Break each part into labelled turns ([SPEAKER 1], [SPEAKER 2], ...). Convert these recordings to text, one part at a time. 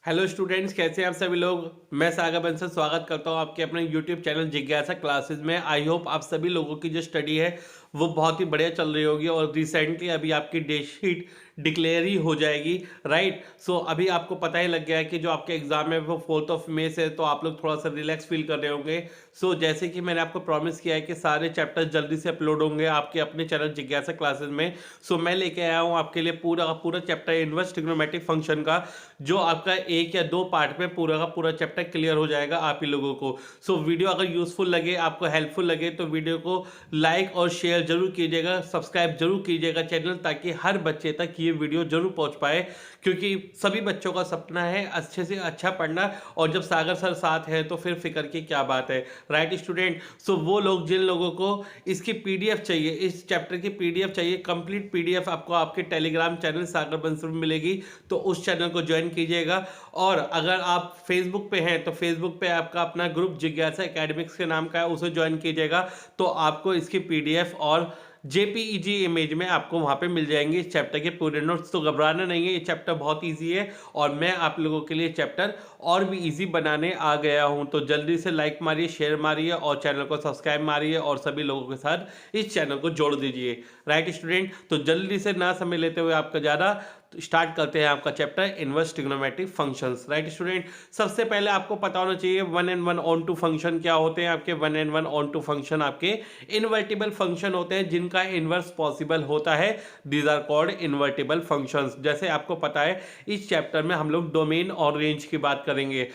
[SPEAKER 1] Hello students, कैसे हैं आप सभी लोग। मैं सागर बंसल स्वागत करता हूं आपके अपने यूट्यूब चैनल जिज्ञासा क्लासेस में। आई होप आप सभी लोगों की जो स्टडी है वो बहुत ही बढ़िया चल रही होगी और रिसेंटली अभी आपकी डेट शीट डिक्लेयर ही हो जाएगी, राइट। सो अभी आपको पता ही लग गया है कि जो आपके एग्जाम है वो 4 मई से, तो आप लोग थोड़ा सा रिलैक्स फील कर रहे होंगे। सो जैसे कि मैंने आपको प्रॉमिस किया है कि सारे चैप्टर्स जल्दी से अपलोड होंगे आपके अपने चैनल जिज्ञासा क्लासेस में। सो मैं लेके आया हूँ आपके लिए पूरा का पूरा चैप्टर इनवर्स ट्रिग्नोमेट्रिक फंक्शन का, जो आपका 1 या 2 पार्ट में पूरा का पूरा चैप्टर क्लियर हो जाएगा आप ही लोगों को। सो वीडियो अगर यूजफुल लगे, आपको हेल्पफुल लगे, तो वीडियो को लाइक और शेयर जरूर कीजिएगा, सब्सक्राइब जरूर कीजिएगा चैनल, ताकि हर बच्चे तक ये वीडियो जरूर पहुंच पाए। क्योंकि सभी बच्चों का सपना है अच्छे से अच्छा पढ़ना, और जब सागर सर साथ है तो फिर फिक्र की क्या बात है, राइट स्टूडेंट। सो वो लोग जिन लोगों को इसकी पीडीएफ चाहिए, इस चैप्टर की पीडीएफ चाहिए, कंप्लीट पीडीएफ आपको आपके टेलीग्राम चैनल सागर बंसल में मिलेगी, तो उस चैनल को ज्वाइन कीजिएगा। और अगर आप फेसबुक पे हैं तो फेसबुक पे आपका अपना ग्रुप जिज्ञासा एकेडमिक्स के नाम का है, उसे ज्वाइन कीजिएगा, तो आपको इसकी पीडीएफ और जेपीईजी इमेज में आपको वहां पे मिल जाएंगे इस चैप्टर के पूरे नोट्स। तो घबराना नहीं है, ये चैप्टर बहुत इजी है और मैं आप लोगों के लिए चैप्टर और भी इजी बनाने आ गया हूं। तो जल्दी से लाइक मारिए, शेयर मारिए और चैनल को सब्सक्राइब मारिए और सभी लोगों के साथ इस चैनल को जोड़ दीजिए, राइट स्टूडेंट। तो जल्दी से ना समय लेते हुए आपका ज़्यादा स्टार्ट करते हैं आपका chapter inverse trigonometric functions, right student. सबसे पहले आपको पता होना चाहिए 1n1 on2 फंक्शन क्या होते हैं। आपके 1n1 on2 फंक्शन आपके इन्वर्टिबल फंक्शन होते हैं जिनका इनवर्स पॉसिबल होता है। These are called invertible functions. जैसे आपको पता है इस चैप्टर में हम लोग डोमेन और रेंज की बात करेंगे।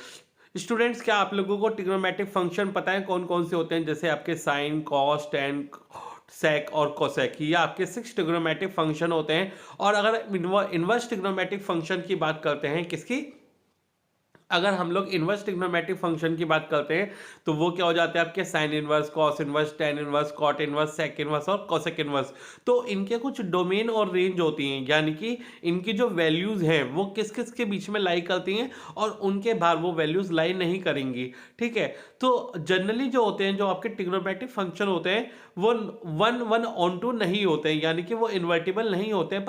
[SPEAKER 1] स्टूडेंट्स, क्या आप लोगों को ट्रिग्नोमेट्रिक फंक्शन पता है कौन कौन से होते हैं? जैसे आपके साइन, कॉस, टेन, सेक और कोसेक, ये आपके 6 ट्रिग्नोमेट्रिक फंक्शन होते हैं। और अगर इनवर्स ट्रिग्नोमेट्रिक फंक्शन की बात करते हैं, किसकी? अगर हम लोग इनवर्स ट्रिग्नोमेट्रिक फंक्शन की बात करते हैं तो वो क्या हो जाते हैं आपके sine inverse, cos inverse, tan inverse, cot inverse, sec inverse और कोसेक इनवर्स। तो इनके कुछ डोमेन और रेंज होती हैं, यानी कि इनकी जो वैल्यूज हैं वो किस किस के बीच में लाई करती हैं और उनके बाहर वो वैल्यूज लाई नहीं करेंगी, ठीक है। तो जनरली जो होते हैं, जो आपके ट्रिग्नोमेट्रिक फंक्शन होते हैं, वो 1 1 on 2 नहीं होते हैं, यानी कि वो इन्वर्टिबल नहीं होते हैं,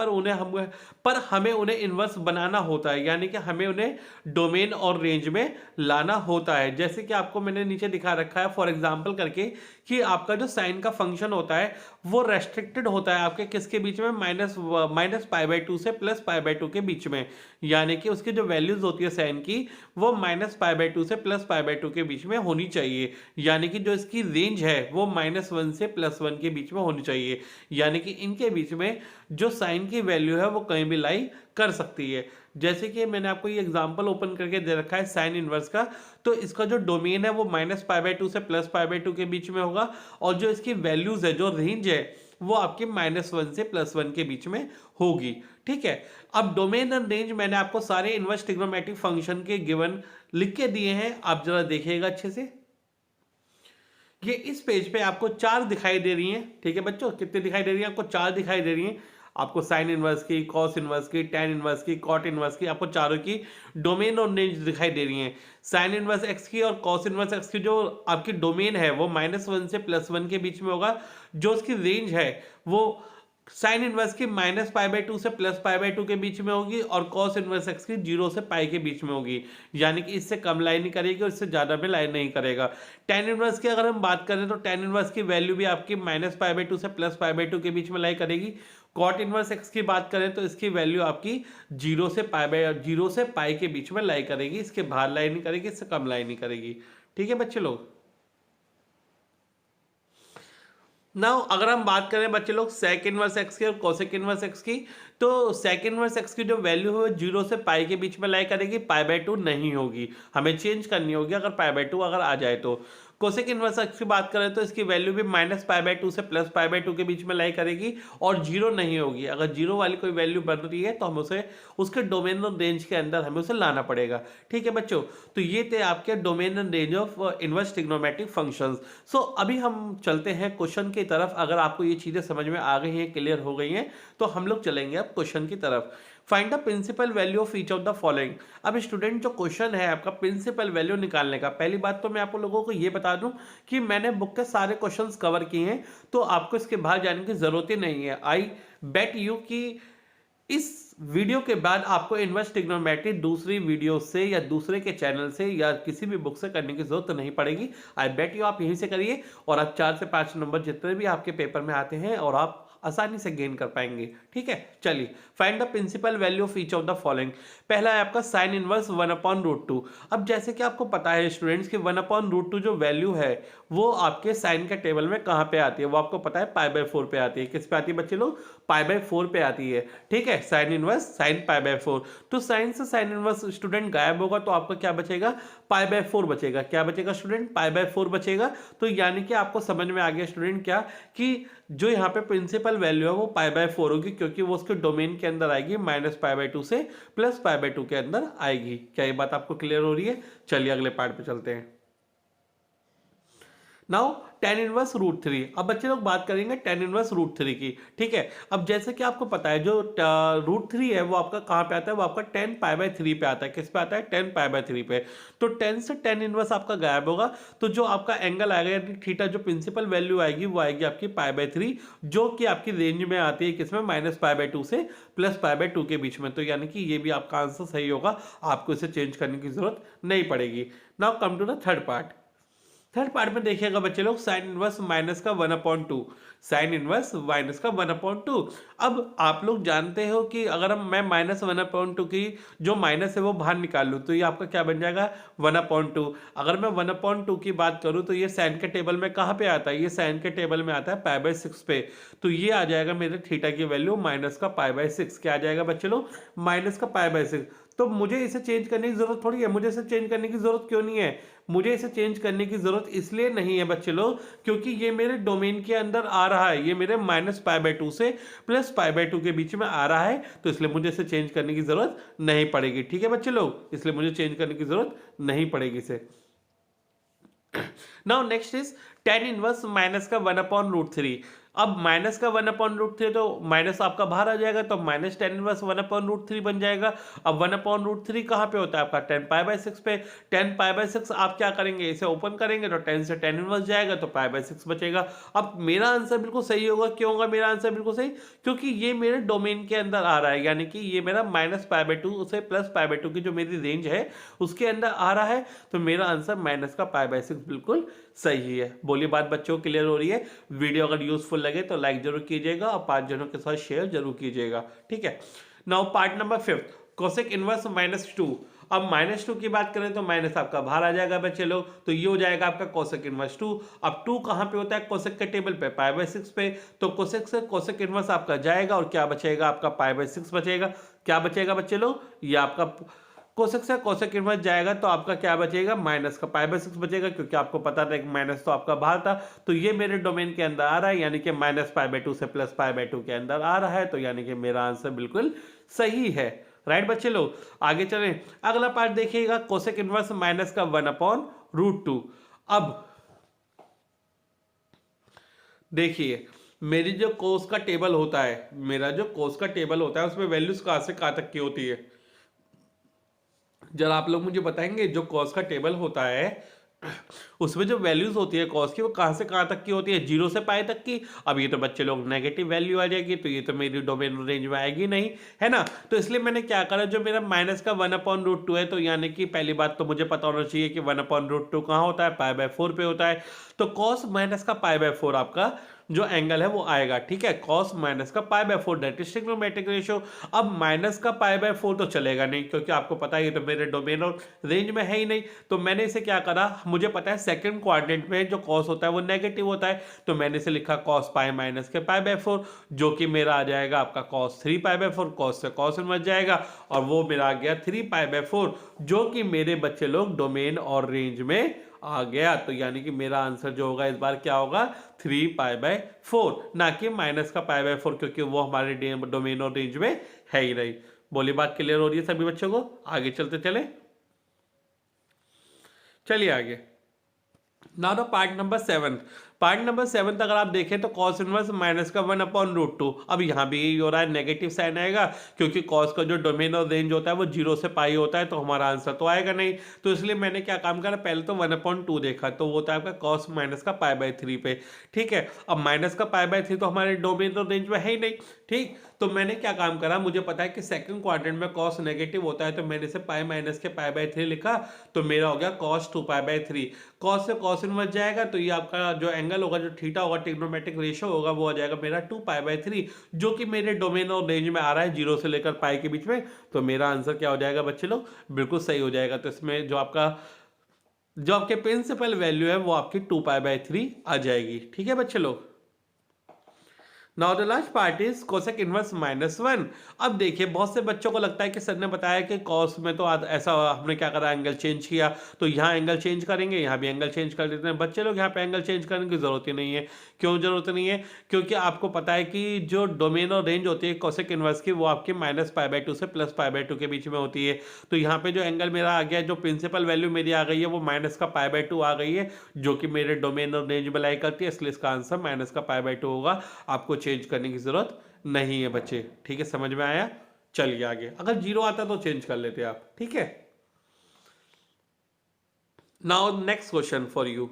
[SPEAKER 1] पर हमें उन्हें इनवर्स बनाना होता है, यानी कि हमें उन्हें डोमेन और रेंज में लाना होता है। जैसे कि आपको मैंने नीचे दिखा रखा है फॉर एग्जांपल करके, कि आपका जो साइन का फंक्शन होता है वो रेस्ट्रिक्टेड होता है आपके किसके बीच में? माइनस π/2 से प्लस π/2 के बीच में। यानी कि उसकी जो वैल्यूज होती है साइन की, वो माइनस π/2 से प्लस π/2 के बीच में होनी चाहिए। यानी कि जो इसकी रेंज है वो -1 से +1 के बीच में होनी चाहिए। यानी कि इनके बीच में जो साइन की वैल्यू है वो कहीं भी लाई कर सकती है। जैसे कि मैंने आपको ये एग्जांपल ओपन करके दे रखा है साइन इनवर्स का, तो इसका जो डोमेन है वो -π/2 से +π/2 के बीच में होगा, और जो इसकी वैल्यूज है, जो रेंज है, वो आपके -1 से +1 के बीच में होगी, ठीक है। अब डोमेन एंड रेंज मैंने आपको सारे इनवर्स ट्रिग्नोमेट्रिक फंक्शन के गिवन लिख के दिए हैं, आप जरा देखिएगा अच्छे से। ये इस पेज पे आपको 4 दिखाई दे रही हैं, ठीक है बच्चों। कितने दिखाई दे रही हैं? आपको 4 दिखाई दे रही हैं। आपको साइन इनवर्स की, कॉस इनवर्स की, टेन इनवर्स की, कॉट इनवर्स की, आपको चारों की डोमेन और रेंज दिखाई दे रही हैं। साइन इनवर्स एक्स की और कॉस इनवर्स एक्स की जो आपकी डोमेन है वो -1 से +1 के बीच में होगा। जो उसकी रेंज है वो साइन इनवर्स की -π/2 से +π/2 के बीच में होगी, और कॉस इनवर्स एक्स की 0 से पाई के बीच में होगी। यानी कि इससे कम लाई नहीं करेगी और इससे ज़्यादा में लाई नहीं करेगा। टेन इनवर्स की अगर हम बात करें तो टेन इनवर्स की वैल्यू भी आपकी -π/2 से +π/2 के बीच में लाई करेगी। कॉट इनवर्स एक्स की बात करें तो इसकी वैल्यू आपकी 0 से पाई के बीच में लाई करेगी, इसके बाहर लाई नहीं करेगी, इससे कम लाई नहीं करेगी, ठीक है बच्चे लोग। नाउ अगर हम बात करें बच्चे लोग सेक इनवर्स एक्स की और कोसेक इनवर्स एक्स की, तो सेक इनवर्स एक्स की जो वैल्यू है वो 0 से पाई के बीच में लाई करेगी, π/2 नहीं होगी, हमें चेंज करनी होगी अगर π/2 अगर आ जाए तो। कोसेक इनवर्स एक्स की बात करें तो इसकी वैल्यू भी -π/2 से +π/2 के बीच में लाई करेगी और 0 नहीं होगी। अगर 0 वाली कोई वैल्यू बन रही है तो हम उसे उसके डोमेन और रेंज के अंदर हमें उसे लाना पड़ेगा, ठीक है बच्चों। तो ये थे आपके domain and range of inverse trigonometric functions. So अभी हम चलते हैं क्वेश्चन की तरफ। अगर आपको ये चीजें समझ में आ गई हैं, क्लियर हो गई हैं, तो हम लोग चलेंगे अब क्वेश्चन की तरफ। Find the principal value of each of the following. अब स्टूडेंट जो क्वेश्चन है आपका प्रिंसिपल वैल्यू निकालने का, पहली बात तो मैं आप लोगों को ये बता दूं कि मैंने बुक के सारे क्वेश्चंस कवर किए हैं, तो आपको इसके बाहर जाने की जरूरत ही नहीं है। आई बेट यू कि इस वीडियो के बाद आपको इनवर्स ट्रिग्नोमेट्री दूसरी वीडियो से या दूसरे के चैनल से या किसी भी बुक से करने की जरूरत नहीं पड़ेगी। आई बेट यू आप यहीं से करिए और आप 4 से 5 नंबर जितने भी आपके पेपर में आते हैं और आप आसानी से गेन कर पाएंगे। ठीक है, चलिए find the principal value of each of the following. पहला है आपका साइन इनवर्स 1/√2। अब जैसे कि आपको पता है स्टूडेंट्स कि 1/√2 जो वैल्यू है वो आपके साइन के टेबल में कहां पे आती है, वो आपको पता है π/4 पे आती है। किस पे आती है बच्चे लोग? π/4 पे आती है। ठीक है, साइन इनवर्स साइन π/4। तो साइन से साइन इनवर्स स्टूडेंट गायब होगा तो आपका क्या बचेगा? π/4 बचेगा। क्या बचेगा स्टूडेंट? π/4 बचेगा। तो यानी कि आपको समझ में आ गया स्टूडेंट क्या कि जो यहाँ पे प्रिंसिपल वैल्यू है वो π/4 होगी, क्योंकि वो उसके डोमेन के अंदर आएगी -π/2 से +π/2 के अंदर आएगी। क्या ये बात आपको क्लियर हो रही है? चलिए अगले पार्ट पे चलते हैं। Now tan inverse √3। अब बच्चे लोग बात करेंगे tan इनवर्स √3 की। ठीक है, अब जैसे कि आपको पता है जो √3 है वो आपका कहाँ पे आता है? वो आपका tan π/3 पे आता है। किस पे आता है? tan π/3 पे। तो tan से tan इनवर्स आपका गायब होगा, तो जो आपका एंगल आएगा यानी थीटा, जो प्रिंसिपल वैल्यू आएगी वो आएगी आपकी π/3, जो कि आपकी रेंज में आती है किसमें? -π/2 से +π/2 के बीच में। तो यानी कि ये भी आपका आंसर सही होगा, आपको इसे चेंज करने की जरूरत नहीं पड़ेगी। Now come to the third part. Third part में देखिएगा बच्चे लोग साइन इनवर्स माइनस का 1/2। साइन इनवर्स माइनस का 1/2। अब आप लोग जानते हो कि अगर हम मैं -1/2 की जो माइनस है वो बाहर निकाल लूँ तो ये आपका क्या बन जाएगा? 1/2। अगर मैं 1/2 की बात करूँ तो ये साइन के टेबल में कहाँ पे आता है? ये साइन के टेबल में आता है π/6 पे। तो ये आ जाएगा मेरे थीटा की वैल्यू माइनस का π/6। क्या आ जाएगा बच्चे लोग? माइनस का π/6। तो मुझे इसे चेंज करने की जरूरत थोड़ी है। मुझे इसे चेंज करने की जरूरत क्यों नहीं है? मुझे इसे चेंज करने की जरूरत इसलिए नहीं है बच्चे लोग क्योंकि ये मेरे डोमेन के अंदर आ रहा है। ये मेरे -π/2 से +π/2 के बीच में आ रहा है, तो इसलिए मुझे इसे चेंज करने की जरूरत नहीं पड़ेगी। ठीक है बच्चे लोग, इसलिए मुझे चेंज करने की जरूरत नहीं पड़ेगी इसे। Now next is tan inverse minus का 1/√3। अब माइनस का 1/√3 तो माइनस आपका बाहर आ जाएगा, तो माइनस tan इनवर्स 1/√3 बन जाएगा। अब 1/√3 कहाँ पे होता है आपका? tan π/6 पे। tan π/6 आप क्या करेंगे? इसे ओपन करेंगे तो tan से tan इनवर्स जाएगा तो π/6 बचेगा। अब मेरा आंसर बिल्कुल सही होगा। क्यों होगा मेरा आंसर बिल्कुल सही? क्योंकि ये मेरे डोमेन के अंदर आ रहा है, यानी कि ये मेरा -π/2 से +π/2 की जो मेरी रेंज है उसके अंदर आ रहा है, तो मेरा आंसर माइनस का π/6 बिल्कुल सही है। बोलिए बात बच्चों क्लियर हो रही है? वीडियो अगर यूजफुल लगे तो लाइक जरूर कीजिएगा और 5 जनों के साथ शेयर जरूर कीजिएगा। ठीक है, now part number 5 cosec inverse -2। अब -2 की बात करें तो माइनस आपका बाहर आ जाएगा बच्चे लोग, तो ये हो जाएगा आपका कोसेक इनवर्स 2। अब 2 कहां पे होता है? कोसेक के टेबल पे π/6 पे। तो कोसेक से कोसेक इनवर्स आपका जाएगा और क्या बचेगा? आपका π/6 बचेगा। क्या बचेगा बच्चे लोग? ये आपका कोसेक से कोसेक इनवर्स जाएगा तो आपका क्या बचेगा? माइनस का π/6 बचेगा, क्योंकि आपको पता था कि माइनस तो आपका बाहर था। तो ये मेरे डोमेन के अंदर आ रहा है, यानी कि -π/2 से +π/2 के अंदर आ रहा है, तो यानी कि मेरा आंसर बिल्कुल सही है। राइट बच्चे लोग, आगे चलें। अगला पार्ट देखिएगा कोसेक इनवर्स माइनस का 1/√2। अब देखिए मेरी जो कोस का टेबल होता है, मेरा जो कोस का टेबल होता है उसमें वैल्यूज कहां से कहां तक की होती है? जरा आप लोग मुझे बताएंगे जो कॉस का टेबल होता है उसमें जो वैल्यूज होती है कॉस की वो कहां से कहां तक की होती है? 0 से पाई तक की। अब ये तो बच्चे लोग नेगेटिव वैल्यू आ जाएगी, तो ये तो मेरी डोमेन रेंज में आएगी नहीं, है ना। तो इसलिए मैंने क्या करा, जो मेरा माइनस का 1/√2 है, तो यानी कि पहली बात तो मुझे पता होना चाहिए कि 1/√2 कहाँ होता है? π/4 पे होता है। तो कॉस माइनस का π/4 आपका जो एंगल है वो आएगा। ठीक है, कॉस माइनस का π/4 दैट इज ट्रिग्नोमेट्रिक रेशियो। अब माइनस का π/4 तो चलेगा नहीं, क्योंकि आपको पता है ये तो मेरे डोमेन और रेंज में है ही नहीं। तो मैंने इसे क्या करा, मुझे पता है सेकंड क्वाड्रेंट में जो कॉस होता है वो नेगेटिव होता है, तो मैंने इसे लिखा कॉस पाई माइनस के π/4, जो कि मेरा आ जाएगा आपका कॉस 3π/4। कॉस से कॉस इनवर्स जाएगा और वो मेरा आ गया 3π/4, जो कि मेरे बच्चे लोग डोमेन और रेंज में आ गया। तो यानी कि मेरा आंसर जो होगा इस बार क्या होगा? 3π/4, ना कि माइनस का π/4, क्योंकि वो हमारे डोमेन और रेंज में है ही नहीं। बोली बात क्लियर हो रही है सभी बच्चों को? आगे चलते चले, चलिए आगे। Now the part number 7 part number 7 अगर आप देखें तो कॉस इनवर्स माइनस का 1/√2। अब यहाँ भी यही हो रहा है, नेगेटिव साइन आएगा क्योंकि कॉस का जो डोमेन और रेंज होता है वो 0 से पाई होता है, तो हमारा आंसर तो आएगा नहीं। तो इसलिए मैंने क्या काम करा, पहले तो 1/2 देखा, तो वो होता है आपका कॉस माइनस का π/3 पे। ठीक है, अब माइनस का π/3 तो हमारे डोमेन और रेंज में है ही नहीं। ठीक, तो मैंने क्या काम करा, मुझे पता है कि सेकंड क्वाड्रेंट में कॉस नेगेटिव होता है, तो मैंने इसे पाई माइनस के π/3 लिखा, तो मेरा हो गया कॉस 2π/3। कॉस से कॉस इनवर्स जाएगा तो ये आपका जो एंगल होगा, जो थीटा होगा, ट्रिग्नोमेट्रिक रेशियो होगा, वो आ जाएगा मेरा 2π/3, जो कि मेरे डोमेन और रेंज में आ रहा है 0 से लेकर पाई के बीच में। तो मेरा आंसर क्या हो जाएगा बच्चे लोग, बिल्कुल सही हो जाएगा। तो इसमें जो आपके प्रिंसिपल वैल्यू है वो आपकी 2π/3 आ जाएगी। ठीक है बच्चे लोग। Now the last part is cosec inverse -1। अब देखिए, बहुत से बच्चों को लगता है कि सर ने बताया कि कॉस में तो ऐसा हमने क्या करा, एंगल चेंज किया, तो यहाँ एंगल चेंज करेंगे, यहाँ भी एंगल चेंज कर देते हैं। बच्चे लोग यहाँ पे एंगल चेंज करने की जरूरत ही नहीं है। क्यों जरूरत नहीं है? क्योंकि आपको पता है कि जो डोमेन और रेंज होती है कोसेक इनवर्स की, वो आपकी -π/2 से +π/2 के बीच में होती है। तो यहाँ पे जो एंगल मेरा आ गया, जो प्रिंसिपल वैल्यू मेरी आ गई है, वो माइनस का π/2 आ गई है, जो कि मेरे डोमेन और रेंज में लाई करती है, इसलिए इसका आंसर माइनस का π/2 होगा। आपको चेंज करने की जरूरत नहीं है बच्चे। ठीक है, समझ में आया? चलिए आगे, अगर 0 आता तो चेंज कर लेते आप। ठीक है, now next question for you.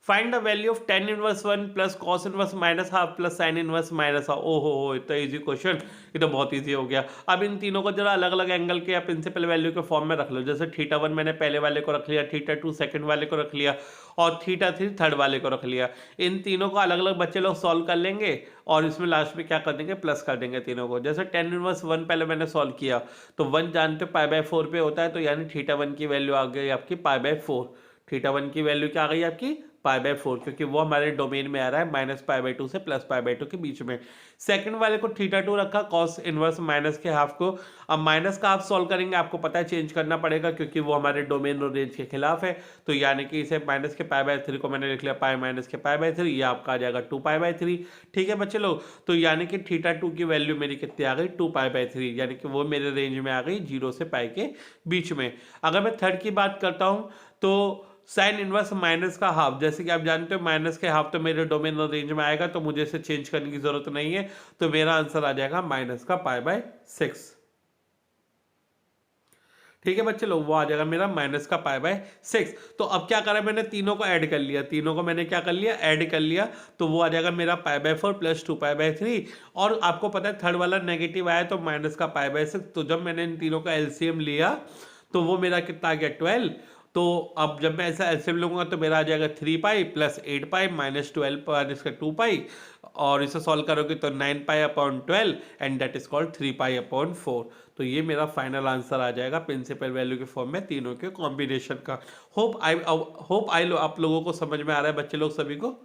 [SPEAKER 1] Find the value of tan inverse 1 plus cos inverse -1/2 plus sine inverse -1/2। ओहो हो, इतना इजी क्वेश्चन, ये तो बहुत इजी हो गया। अब इन तीनों को जरा अलग अलग एंगल के या प्रिंसिपल वैल्यू के फॉर्म में रख लो। जैसे θ1 मैंने पहले वाले को रख लिया, θ2 सेकंड वाले को रख लिया, और θ3 थर्ड वाले को रख लिया। इन तीनों को अलग अलग बच्चे लोग सॉल्व कर लेंगे, और इसमें लास्ट में क्या कर देंगे, प्लस कर देंगे तीनों को। जैसे tan इनवर्स 1 पहले मैंने सॉल्व किया, तो 1 जानते π/4 पे होता है, तो यानी θ1 की वैल्यू आ गई आपकी π/4। θ1 की वैल्यू क्या आ गई आपकी, π/4, क्योंकि वो हमारे डोमेन में आ रहा है -π/2 से +π/2 के बीच में। सेकंड वाले को θ2 रखा, कॉस इनवर्स माइनस के हाफ को। अब माइनस का हाफ सॉल्व करेंगे, आपको पता है चेंज करना पड़ेगा, क्योंकि वो हमारे डोमेन और रेंज के खिलाफ है। तो यानी कि इसे माइनस के π/3 को मैंने लिख लिया पाई माइनस के π/3, ये आपका आ जाएगा 2π/3। ठीक है बच्चे लोग, तो यानी कि θ2 की वैल्यू मेरी कितनी आ गई, 2π/3, यानी कि वो मेरे रेंज में आ गई 0 से पाई के बीच में। अगर मैं थर्ड की बात करता हूँ, तो साइन इनवर्स माइनस का हाफ, जैसे कि आप जानते हो माइनस के हाफ तो मेरे डोमेन और रेंज में आएगा, तो मुझे इसे चेंज करने की जरूरत नहीं है। तो मेरा आंसर आ जाएगा माइनस का π/6। ठीक है बच्चे लोग, वो आ जाएगा मेरा माइनस का π/6। तो अब क्या करा, मैंने तीनों को ऐड कर लिया, तीनों को मैंने क्या कर लिया, ऐड कर लिया, तो वो आ जाएगा मेरा π/4 प्लस 2π/3। और आपको पता है थर्ड वाला नेगेटिव आया, तो माइनस का π/6। तो जब मैंने इन तीनों का एलसीएम लिया, तो वो मेरा कितना आ गया, 12। तो अब जब मैं ऐसा एलसीएम लूंगा, तो मेरा आ जाएगा 3π प्लस 8π माइनस 12 इसका 2π, और इसे सॉल्व करोगे तो 9π/12, एंड दैट इज कॉल्ड 3π/4। तो ये मेरा फाइनल आंसर आ जाएगा प्रिंसिपल वैल्यू के फॉर्म में तीनों के कॉम्बिनेशन का। होप आई आप लोगों को समझ में आ रहा है बच्चे लोग सभी को।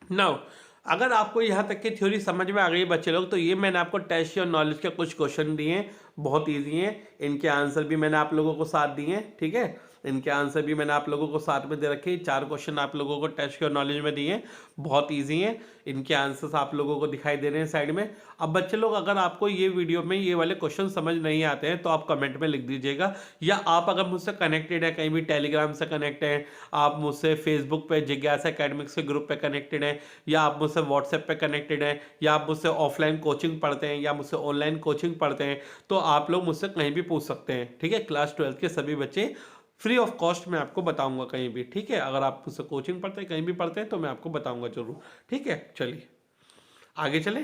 [SPEAKER 1] नाउ अगर आपको यहाँ तक की थ्योरी समझ में आ गई बच्चे लोग, तो ये मैंने आपको टेस्ट और नॉलेज के कुछ क्वेश्चन दिए हैं, बहुत इजी हैं। इनके आंसर भी मैंने आप लोगों को साथ दिए हैं। ठीक है, इनके आंसर भी मैंने आप लोगों को साथ में दे रखे। 4 क्वेश्चन आप लोगों को टेस्ट के और नॉलेज में दिए हैं, बहुत इजी हैं। इनके आंसर्स आप लोगों को दिखाई दे रहे हैं साइड में। अब बच्चे लोग, अगर आपको ये वीडियो में ये वाले क्वेश्चन समझ नहीं आते हैं, तो आप कमेंट में लिख दीजिएगा, या आप अगर मुझसे कनेक्टेड है, कहीं भी टेलीग्राम से कनेक्ट हैं, आप मुझसे फेसबुक पे जिज्ञासा एकेडमिक्स के ग्रुप पे कनेक्टेड हैं, या आप मुझसे व्हाट्सएप पे कनेक्टेड हैं, या आप मुझसे ऑफलाइन कोचिंग पढ़ते हैं, या मुझसे ऑनलाइन कोचिंग पढ़ते हैं, तो आप लोग मुझसे कहीं भी पूछ सकते हैं। ठीक है, क्लास 12 के सभी बच्चे फ्री ऑफ कॉस्ट मैं आपको बताऊंगा कहीं भी। ठीक है, अगर आप मुझसे कोचिंग पढ़ते हैं, कहीं भी पढ़ते हैं, तो मैं आपको बताऊंगा जरूर। ठीक है, चलिए आगे चले।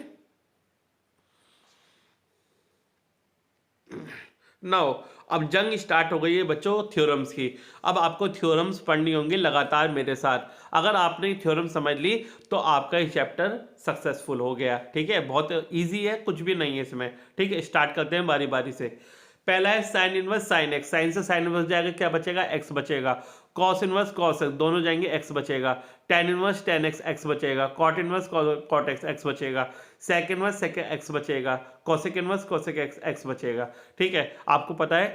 [SPEAKER 1] नाउ अब जंग स्टार्ट हो गई है बच्चों थ्योरम्स की। अब आपको थ्योरम्स पढ़नी होंगी लगातार मेरे साथ। अगर आपने थ्योरम समझ ली, तो आपका ये चैप्टर सक्सेसफुल हो गया। ठीक है, बहुत इजी है, कुछ भी नहीं है इसमें। ठीक है, स्टार्ट करते हैं बारी बारी से। पहला है sine inverse sine X, sine से साइन इनवर्स जाएगा, क्या बचेगा, एक्स बचेगा। कॉस इनवर्स कॉस एक्स, दोनों जाएंगे, एक्स बचेगा। Tan inverse tan x, x बचेगा। Cot inverse cot x, x बचेगा। सेक इनवर्स सेक एक्स बचेगा। Cosec inverse cosec x, x बचेगा। ठीक है, आपको पता है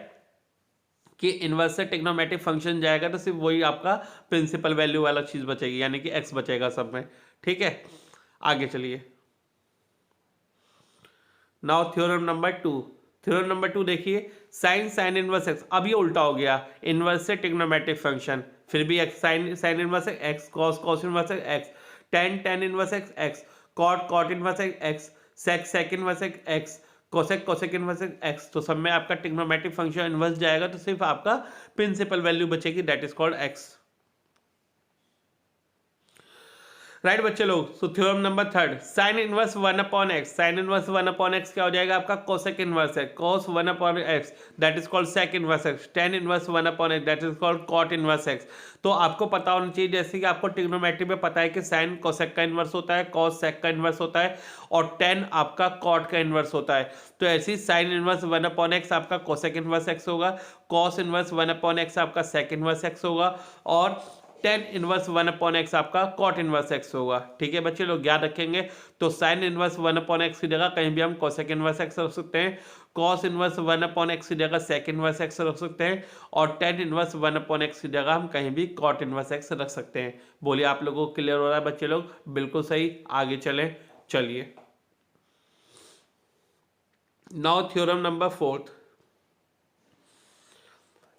[SPEAKER 1] कि इनवर्स से ट्रिग्नोमेट्रिक फंक्शन जाएगा, तो सिर्फ वही आपका प्रिंसिपल वैल्यू वाला चीज बचेगी, यानी कि एक्स बचेगा सब में। ठीक है, आगे चलिए। Now theorem number 2, theorem number 2 देखिए, साइन इनवर्स एक्स, अब ये उल्टा हो गया, इनवर्स से ट्रिग्नोमेट्रिक फंक्शन, फिर भी X, sine inverse X, cos inverse X, tan inverse X, cot inverse X, sec inverse X, cosec inverse x. तो सब में आपका ट्रिग्नोमेट्रिक फंक्शन इनवर्स जाएगा, तो सिर्फ आपका प्रिंसिपल वैल्यू बचेगी, that is called X. Right बच्चे लोग। So theorem number 3, sine inverse 1/x, sine inverse 1/x क्या हो जाएगा आपका, कोसेक इनवर्स है, cos 1/x that is called sec inverse X, tan inverse 1/x that is called cot inverse x. तो आपको पता होना चाहिए, जैसे कि आपको ट्रिग्नोमेट्री में पता है कि साइन कोसेक का इनवर्स होता है, कॉस सेक का इनवर्स होता है, और टेन आपका कॉट का इनवर्स होता है। तो ऐसे ही साइन इनवर्स 1/x आपका कोसेक इनवर्स एक्स होगा, कॉस इनवर्स 1/x आपका सेक इनवर्स एक्स होगा, और टेन इनवर्स 1/x आपका कॉट इनवर्स एक्स होगा। ठीक है बच्चे लोग, याद रखेंगे। तो साइन इनवर्स 1/x की जगह कहीं भी हम कोसेक इनवर्स एक्स रख सकते हैं, कॉस इनवर्स 1/x की जगह सेक इनवर्स एक्स रख सकते हैं, और टेन इनवर्स 1/x की जगह हम कहीं भी कॉट इनवर्स एक्स रख सकते हैं। बोलिए आप लोगों को क्लियर हो रहा है बच्चे लोग? बिल्कुल सही, आगे चले। चलिए now theorem number 4,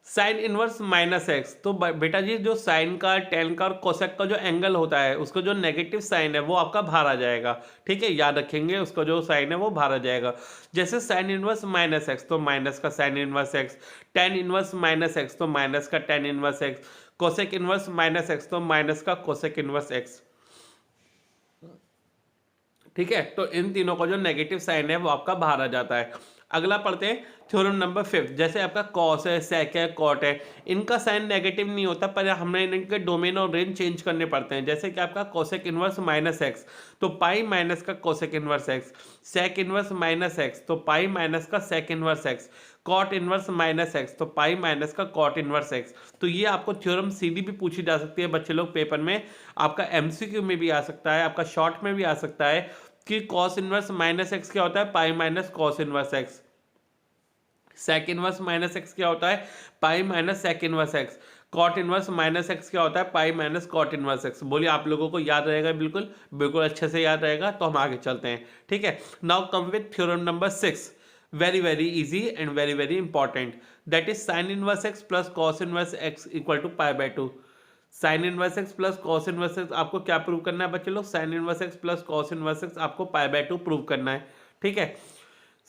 [SPEAKER 1] sine inverse minus X. तो बेटा जी, जो साइन का, टेन का और कोसेक का जो एंगल होता है, उसको जो नेगेटिव साइन है वो आपका बाहर आ जाएगा। ठीक है, याद रखेंगे, उसका जो साइन है वो बाहर आ जाएगा। जैसे साइन इनवर्स माइनस एक्स, तो माइनस का sign inverse X, tan inverse minus X, तो माइनस का ten inverse X, cosec inverse minus X, तो माइनस का कोसेक इनवर्स एक्स। ठीक है, तो इन तीनों का जो नेगेटिव साइन है वो आपका बाहर आ जाता है। अगला पढ़ते हैं थ्योरम नंबर 5। जैसे आपका कॉस है, सेक है, कॉट है, इनका साइन नेगेटिव नहीं होता, पर हमें इनके डोमेन और रेंज चेंज करने पड़ते हैं। जैसे कि आपका कोसेक इनवर्स माइनस एक्स, तो पाई माइनस का cosec inverse X, sec inverse minus X, तो पाई माइनस का sec inverse X, cot inverse minus X, तो पाई माइनस का कॉट इनवर्स एक्स। तो ये आपको थ्योरम सीधी भी पूछी जा सकती है बच्चे लोग पेपर में, आपका एमसीक्यू में भी आ सकता है, आपका शॉर्ट में भी आ सकता है कि कॉस इनवर्स माइनस एक्स क्या होता है, pi minus cos inverse X. Sec inverse minus X क्या होता है, pi minus sec inverse X. Cot inverse minus X क्या होता है, pi minus cot inverse X. बोलिए आप लोगों को याद रहेगा? बिल्कुल बिल्कुल अच्छे से याद रहेगा। तो हम आगे चलते हैं। ठीक है, now come with theorem number 6, very easy and very important, that is sine inverse x plus cos inverse x equal to पाई/2। Sine inverse x plus cos inverse x आपको क्या प्रूव करना है बच्चे लोग? Sine inverse x plus cos inverse x आपको पाई/2 prove करना है। ठीक है,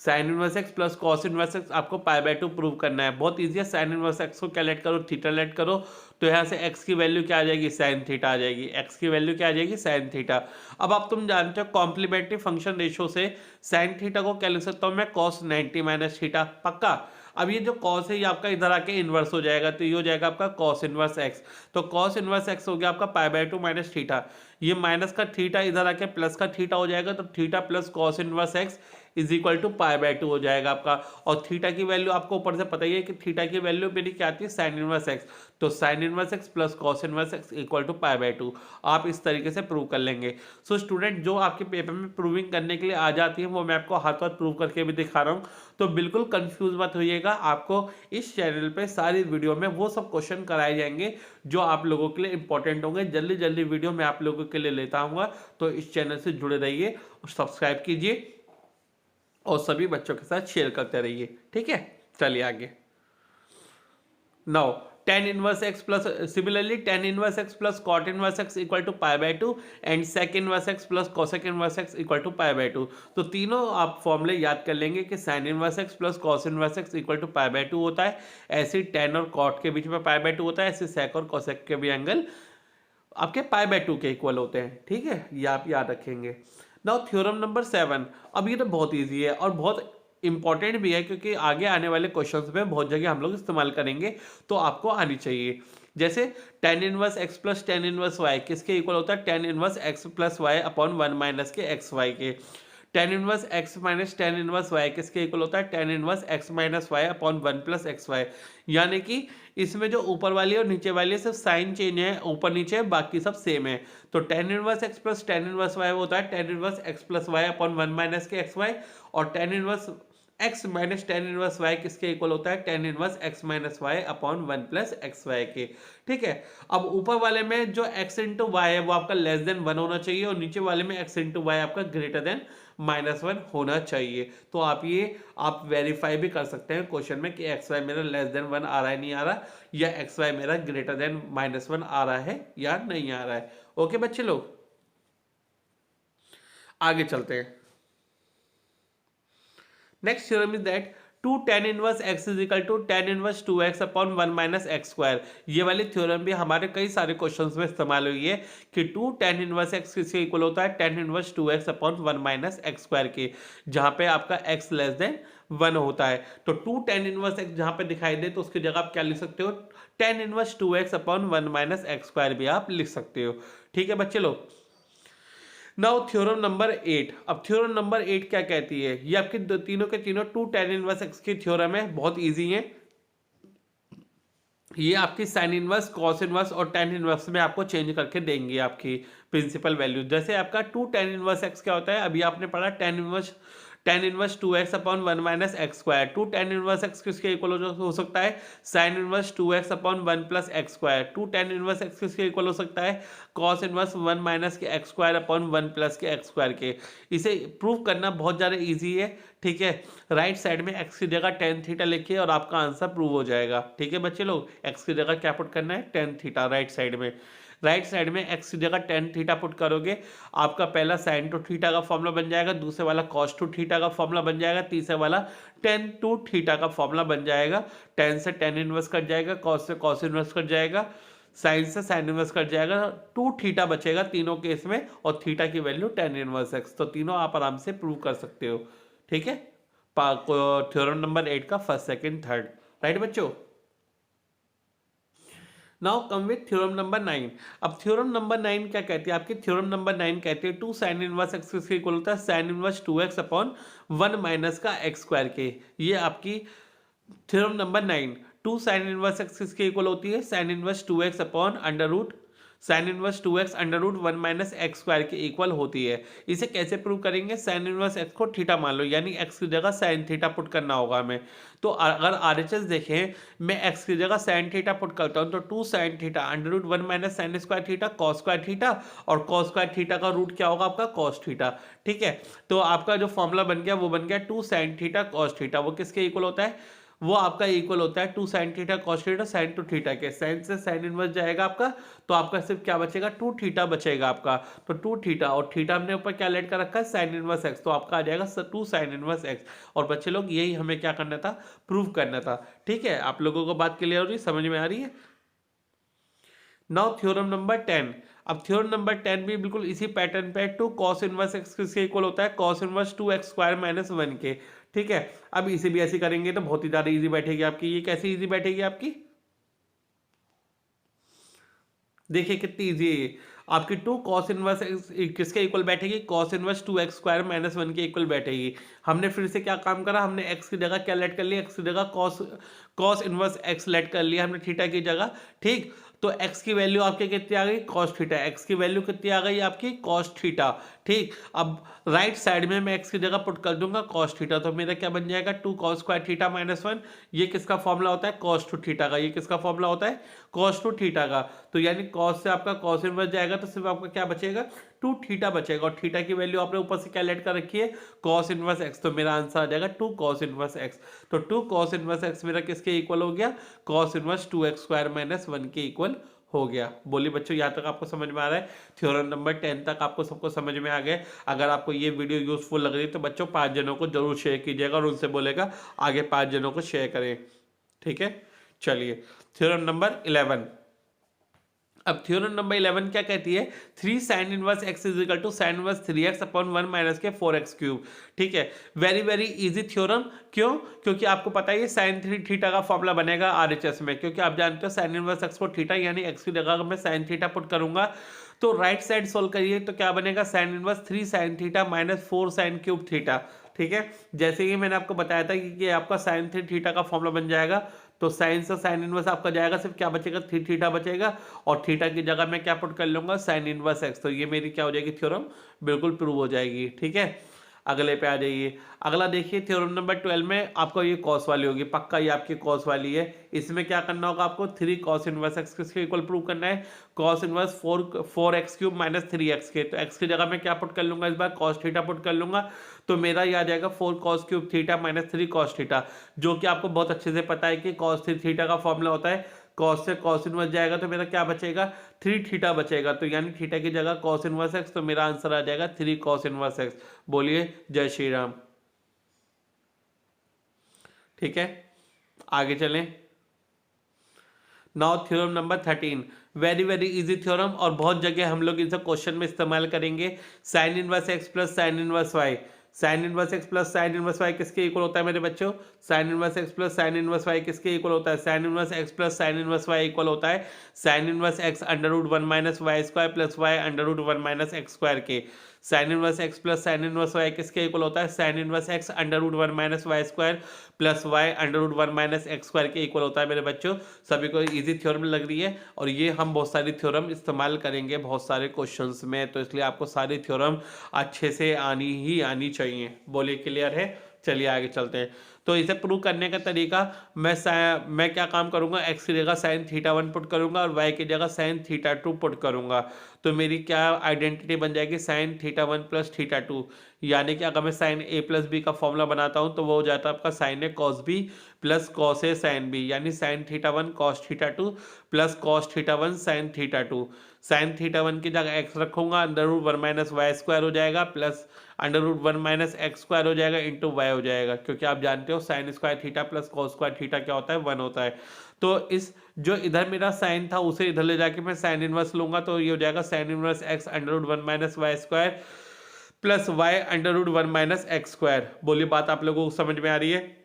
[SPEAKER 1] sine inverse x plus cos inverse x आपको पाई/2 प्रूव करना है। बहुत ईजी है। साइन इनवर्स एक्स को क्या लेट करो, थीटा लेट करो, तो यहाँ से एक्स की वैल्यू क्या आ जाएगी, साइन थीटा आ जाएगी। एक्स की वैल्यू क्या आ जाएगी, साइन थीटा। अब आप तुम जानते हो कॉम्प्लीमेंट्री फंक्शन रेशो से साइन थीटा को क्या लिख सकता हूँ मैं, कॉस 90 माइनस थीटा। पक्का? अब ये जो कॉस है ये आपका इधर आके इन्वर्स हो जाएगा, तो ये हो जाएगा आपका कॉस इनवर्स एक्स। तो कॉस इनवर्स एक्स हो गया आपका पाई/2 माइनस थीटा। ये माइनस का थीटा इधर आके प्लस का थीटा हो जाएगा, तो theta plus cos inverse x is equal to पाई/2 हो जाएगा आपका। और थीटा की वैल्यू आपको ऊपर से पता ही है कि थीटा की वैल्यू मेरी क्या आती है, साइन इनवर्स एक्स। तो sine inverse x plus cos inverse x equal to पाई/2। आप इस तरीके से प्रूव कर लेंगे। सो स्टूडेंट, जो आपके पेपर में प्रूविंग करने के लिए आ जाती है वो मैं आपको हाथों हाथ प्रूव करके भी दिखा रहा हूँ। तो बिल्कुल कंफ्यूज मत होइएगा। आपको इस चैनल पे सारी वीडियो में वो सब क्वेश्चन कराए जाएंगे जो आप लोगों के लिए इंपॉर्टेंट होंगे। जल्दी वीडियो मैं आप लोगों के लिए लेता हूँ, तो इस चैनल से जुड़े रहिए और सब्सक्राइब कीजिए और सभी बच्चों के साथ शेयर करते रहिए। ठीक है, चलिए आगे। Now tan inverse x plus, similarly tan inverse x plus cot inverse x equal to पाई/2 and sec inverse x plus cosec inverse x equal to पाई/2। तो तीनों आप फॉर्मूले याद कर लेंगे कि sine inverse x plus cos inverse x equal to पाई/2 होता है। ऐसे tan और कॉट के बीच में पाई/2 होता है, ऐसे सेक और कोसेक के भी एंगल आपके पाई/2 के इक्वल होते हैं। ठीक है, ये आप याद रखेंगे। Now theorem number 7। अब ये तो बहुत ईजी है और बहुत इंपॉर्टेंट भी है, क्योंकि आगे आने वाले क्वेश्चंस में बहुत जगह हम लोग इस्तेमाल करेंगे, तो आपको आनी चाहिए। जैसे tan inverse x plus tan inverse y किसके इक्वल होता है, tan inverse x plus y upon 1 minus के एक्स वाई के। tan inverse x minus tan inverse y किसके इक्वल होता है, tan inverse x minus y upon 1 plus x Y. यानी कि इसमें जो ऊपर वाली और नीचे वाली सिर्फ साइन चेंज है, ऊपर नीचे बाकी सब सेम है। तो tan inverse x plus tan inverse y होता है tan inverse x plus y upon 1 minus के एक्स वाई, और tan inverse x minus tan inverse y किसके इक्वल होता है, tan inverse x minus y upon 1 plus x Y के। ठीक है, अब ऊपर वाले में जो x इंटू वाई है वो आपका लेस देन 1 होना चाहिए, और नीचे वाले में x इंटू वाई आपका ग्रेटर देन -1 होना चाहिए। तो आप वेरीफाई भी कर सकते हैं क्वेश्चन में कि एक्स वाई मेरा लेस देन 1 आ रहा है, नहीं आ रहा, या एक्स वाई मेरा ग्रेटर देन -1 आ रहा है या नहीं आ रहा है। ओके बच्चे लोग, आगे चलते हैं। Next theorem is that 2 tan inverse x is equal to tan inverse 2x upon 1 minus x square. ये वाली थ्योरम भी हमारे कई सारे क्वेश्चंस में इस्तेमाल हुई है कि 2 tan इनवर्स x किसके इक्वल होता है, tan inverse 2x upon 1 minus x square के, जहां पे आपका x लेस देन 1 होता है। तो 2 tan इनवर्स x जहां पे दिखाई दे तो उसकी जगह आप क्या लिख सकते हो, tan inverse 2x upon 1 minus x square भी आप लिख सकते हो। ठीक है बच्चे लोग। Now theorem number 8। अब थ्योरम नंबर 8 क्या कहती है, ये आपके तीनों के तीनों 2 tan इनवर्स x की थ्योरम है, बहुत इजी है। ये आपकी साइन इनवर्स, कॉस इनवर्स और tan इनवर्स में आपको चेंज करके देंगे आपकी प्रिंसिपल वैल्यू। जैसे आपका 2 tan इनवर्स x क्या होता है, अभी आपने पढ़ा tan inverse 2x upon 1 minus x square. 2 tan inverse x किसके इक्वल हो सकता है, sine inverse 2x upon 1 plus x square. 2 tan inverse x किसके इक्वल हो सकता है, कॉस इनवर्स 1 माइनस के एक्स स्क्वायर अपॉन 1 प्लस के एक्स स्क्वायर के। इसे प्रूव करना बहुत ज़्यादा ईजी है। ठीक है, राइट साइड में x की जगह tan थीटा लिखिए और आपका आंसर प्रूव हो जाएगा। ठीक है बच्चे लोग, x की जगह क्या पुट करना है, tan थीटा। राइट साइड में x की जगह tan थीटा पुट करोगे, आपका पहला sin टू थीटा का फॉर्मूला बन जाएगा, दूसरे वाला cos टू थीटा का फॉर्मूला बन जाएगा, तीसरे वाला tan टू थीटा का फॉर्मूला बन जाएगा। tan से tan इनवर्स कट जाएगा, cos से cos इनवर्स कट जाएगा, साइन से साइन इनवर्स कट जाएगा, 2 थीटा बचेगा तीनों केस में, और थीटा की वैल्यू tan इनवर्स x। तो तीनों आप आराम से प्रूव कर सकते हो। ठीक है, थ्योरम नंबर 8 का फर्स्ट, सेकंड, थर्ड। राइट बच्चों। Now come with theorem number 9। अब थ्योरम नंबर 9 क्या कहती है आपकी, थ्योरम नंबर 9 कहती है 2 साइन इनवर्स एक्स किसके इक्वल होता है, sine inverse 2x upon 1 minus का एक्स स्क्वायर के। ये आपकी theorem number 9। 2 sine inverse X किसके इक्वल होती है, sine inverse 2x upon under root sine inverse 2x under root 1 minus x square के इक्वल होती है। इसे कैसे प्रूव करेंगे, साइन इनवर्स एक्स को थीटा मान लो, यानी एक्स की जगह साइन थीटा पुट करना होगा हमें। तो अगर आरएचएस देखें, मैं एक्स की जगह साइन थीटा पुट करता हूं तो 2 sine theta under root 1 minus sine square theta cos square theta, और कॉस स्क्वायर थीटा का रूट क्या होगा आपका, कॉस थीटा। ठीक है, तो आपका जो फॉर्मूला बन गया वो बन गया 2 साइन थीटा कॉस थीटा। वो किसके इक्वल होता है, वो आपका इक्वल होता है 2 sine theta cos theta sine to theta के। साइन से साइन इनवर्स जाएगा आपका, तो आपका सिर्फ क्या बचेगा, 2 थीटा बचेगा आपका। तो 2 थीटा और थीटा हमने ऊपर क्या लेट कर रखा है, साइन इनवर्स एक्स, तो आपका आ जाएगा 2 साइन इनवर्स एक्स। और बच्चे लोग यही हमें क्या करना था, प्रूव करना था। ठीक है, आप लोगों को बात क्लियर हो रही, समझ में आ रही है। Now theorem number 10। अब थ्योरम नंबर 10 भी बिल्कुल इसी पैटर्न पे 2 कॉस इनवर्स एक्स किसके इक्वल होता है, cos inverse 2x square minus 1 के। ठीक है, अब इसे भी ऐसे करेंगे तो बहुत ही ज्यादा इजी बैठेगी आपकी। ये कैसे इजी बैठेगी आपकी, देखिए कितनी इजी है ये आपकी। 2 कॉस इनवर्स किसके इक्वल बैठेगी, cos inverse 2x square minus 1 के इक्वल बैठेगी। हमने फिर से क्या काम करा, हमने x की जगह क्या लेट कर लिया, x की जगह कॉस इनवर्स x लेट कर लिया हमने थीटा की जगह। ठीक, तो x की वैल्यू आपके कितनी आ गई, कॉस थीटा। x की वैल्यू कितनी आ गई आपकी, कॉस थीटा। ठीक, अब राइट साइड में मैं x की जगह पुट कर दूंगा कॉस थीटा, तो मेरा क्या बन जाएगा 2 कॉस स्क्वायर थीटा माइनस 1। ये किसका फॉर्मूला होता है, कॉस टू थीटा का। ये किसका फॉर्मूला होता है, कॉस टू थीटा का। तो यानी कॉस से आपका कॉस इनवर्स जाएगा तो सिर्फ आपका क्या बचेगा, 2 थीटा बचेगा, और थीटा की वैल्यू आपने ऊपर से क्या लेट कर रखी है, कॉस इनवर्स एक्स। तो मेरा आंसर आ जाएगा 2 कॉस इनवर्स एक्स। तो 2 कॉस इनवर्स एक्स मेरा किसके इक्वल हो गया, cos inverse 2x square minus 1 के इक्वल हो गया। बोलिए बच्चों, यहाँ तक आपको समझ में आ रहा है, थ्योरम नंबर 10 तक आपको सबको समझ में आ गया। अगर आपको ये वीडियो यूजफुल लग रही है तो बच्चों 5 जनों को जरूर शेयर कीजिएगा और उनसे बोलेगा आगे 5 जनों को शेयर करें। ठीक है, चलिए थ्योरम नंबर 11। अब थ्योरम नंबर 11 क्या कहती है, 3 sine inverse x is equal to sine inverse 3x upon 1 minus के 4x क्यूब। ठीक है, वेरी वेरी इजी थ्योरम। क्यों, क्योंकि आपको पता है साइन थीटा का फॉर्मूला बनेगा आरएचएस में, क्योंकि आप जानते हो साइन इनवर्स एक्स को थीटा, यानी एक्स की जगह मैं साइन थीटा पुट करूंगा तो राइट साइड सोल्व करिए तो क्या बनेगा, sine inverse 3 sine theta minus 4 sine cube theta. ठीक है, जैसे कि मैंने आपको बताया था कि आपका साइन थीटा का फॉर्मूला बन जाएगा, तो साइन से साइन इनवर्स आपका जाएगा, सिर्फ क्या बचेगा, थीटा बचेगा, और थीटा की जगह मैं क्या पुट कर लूंगा, साइन इनवर्स एक्स। तो ये मेरी क्या हो जाएगी, थ्योरम बिल्कुल प्रूव हो जाएगी। ठीक है, अगले पे आ जाइए। अगला देखिए थ्योरम नंबर 12 में आपको ये कॉस वाली होगी, पक्का ये आपकी कॉस वाली है। इसमें क्या करना होगा आपको, 3 कॉस इनवर्स एक्स किसके इक्वल प्रूव करना है, cos inverse 4x cube minus 3x के। तो x की जगह मैं क्या पुट कर लूंगा, इस बार कॉस थीटा पुट कर लूंगा, तो मेरा ये आ जाएगा 4 cos cube theta minus 3 cos theta, जो कि आपको बहुत अच्छे से पता है कि कॉस थीटा का फॉर्मूला होता है कॉस से कॉस इनवर्स जाएगा तो मेरा क्या बचेगा, 3 थीटा बचेगा। तो यानी थीटा की जगह कॉस इनवर्स एक्स, तो मेरा आंसर आ जाएगा 3 कॉस इनवर्स एक्स। बोलिए जय श्री राम। ठीक है, आगे चलें। Now theorem number 13, very very easy theorem और बहुत जगह हम लोग इसे क्वेश्चन में इस्तेमाल करेंगे। Sine inverse x plus sine inverse y, sine inverse x plus sine inverse y किसके इक्वल होता है मेरे बच्चों, sine inverse x plus sine inverse y किसके इक्वल होता है, sine inverse x plus sine inverse y equal होता है sine inverse x under root 1 minus y square plus y under root 1 minus x square के। Sine inverse x plus sine inverse y किसके equal होता है, sine inverse x under root 1 minus y square plus y under root 1 minus x square के equal होता है मेरे बच्चों। सभी को इजी थ्योरम लग रही है और ये हम बहुत सारी थ्योरम इस्तेमाल करेंगे बहुत सारे क्वेश्चंस में, तो इसलिए आपको सारी थ्योरम अच्छे से आनी चाहिए। बोलिए क्लियर है, चलिए आगे चलते हैं। तो इसे प्रूव करने का तरीका, मैं क्या काम करूंगा, एक्स की जगह साइन थीटा 1 पुट करूंगा और वाई की जगह साइन थीटा 2 पुट करूंगा। तो मेरी क्या आइडेंटिटी बन जाएगी, साइन थीटा 1 प्लस थीटा 2, यानी कि अगर मैं साइन ए प्लस बी का फॉर्मूला बनाता हूं तो वो हो जाता है आपका sine a cos b plus cos a sine b, यानी sine theta 1 cos theta 2 plus cos theta 1 sine theta 2। Sine theta 1 की जगह एक्स रखूंगा, under root 1 minus y square हो जाएगा plus under root 1 minus x square हो जाएगा into Y हो जाएगा, क्योंकि आप जानते हो sign square theta plus cos square theta क्या होता है, 1 होता है। तो इस जो इधर मेरा साइन था उसे इधर ले जाके मैं साइन इनवर्स लूंगा, तो ये हो जाएगा sine inverse x under root 1 minus y square plus y under root 1 minus x square. बोलिए बात आप लोगों को समझ में आ रही है।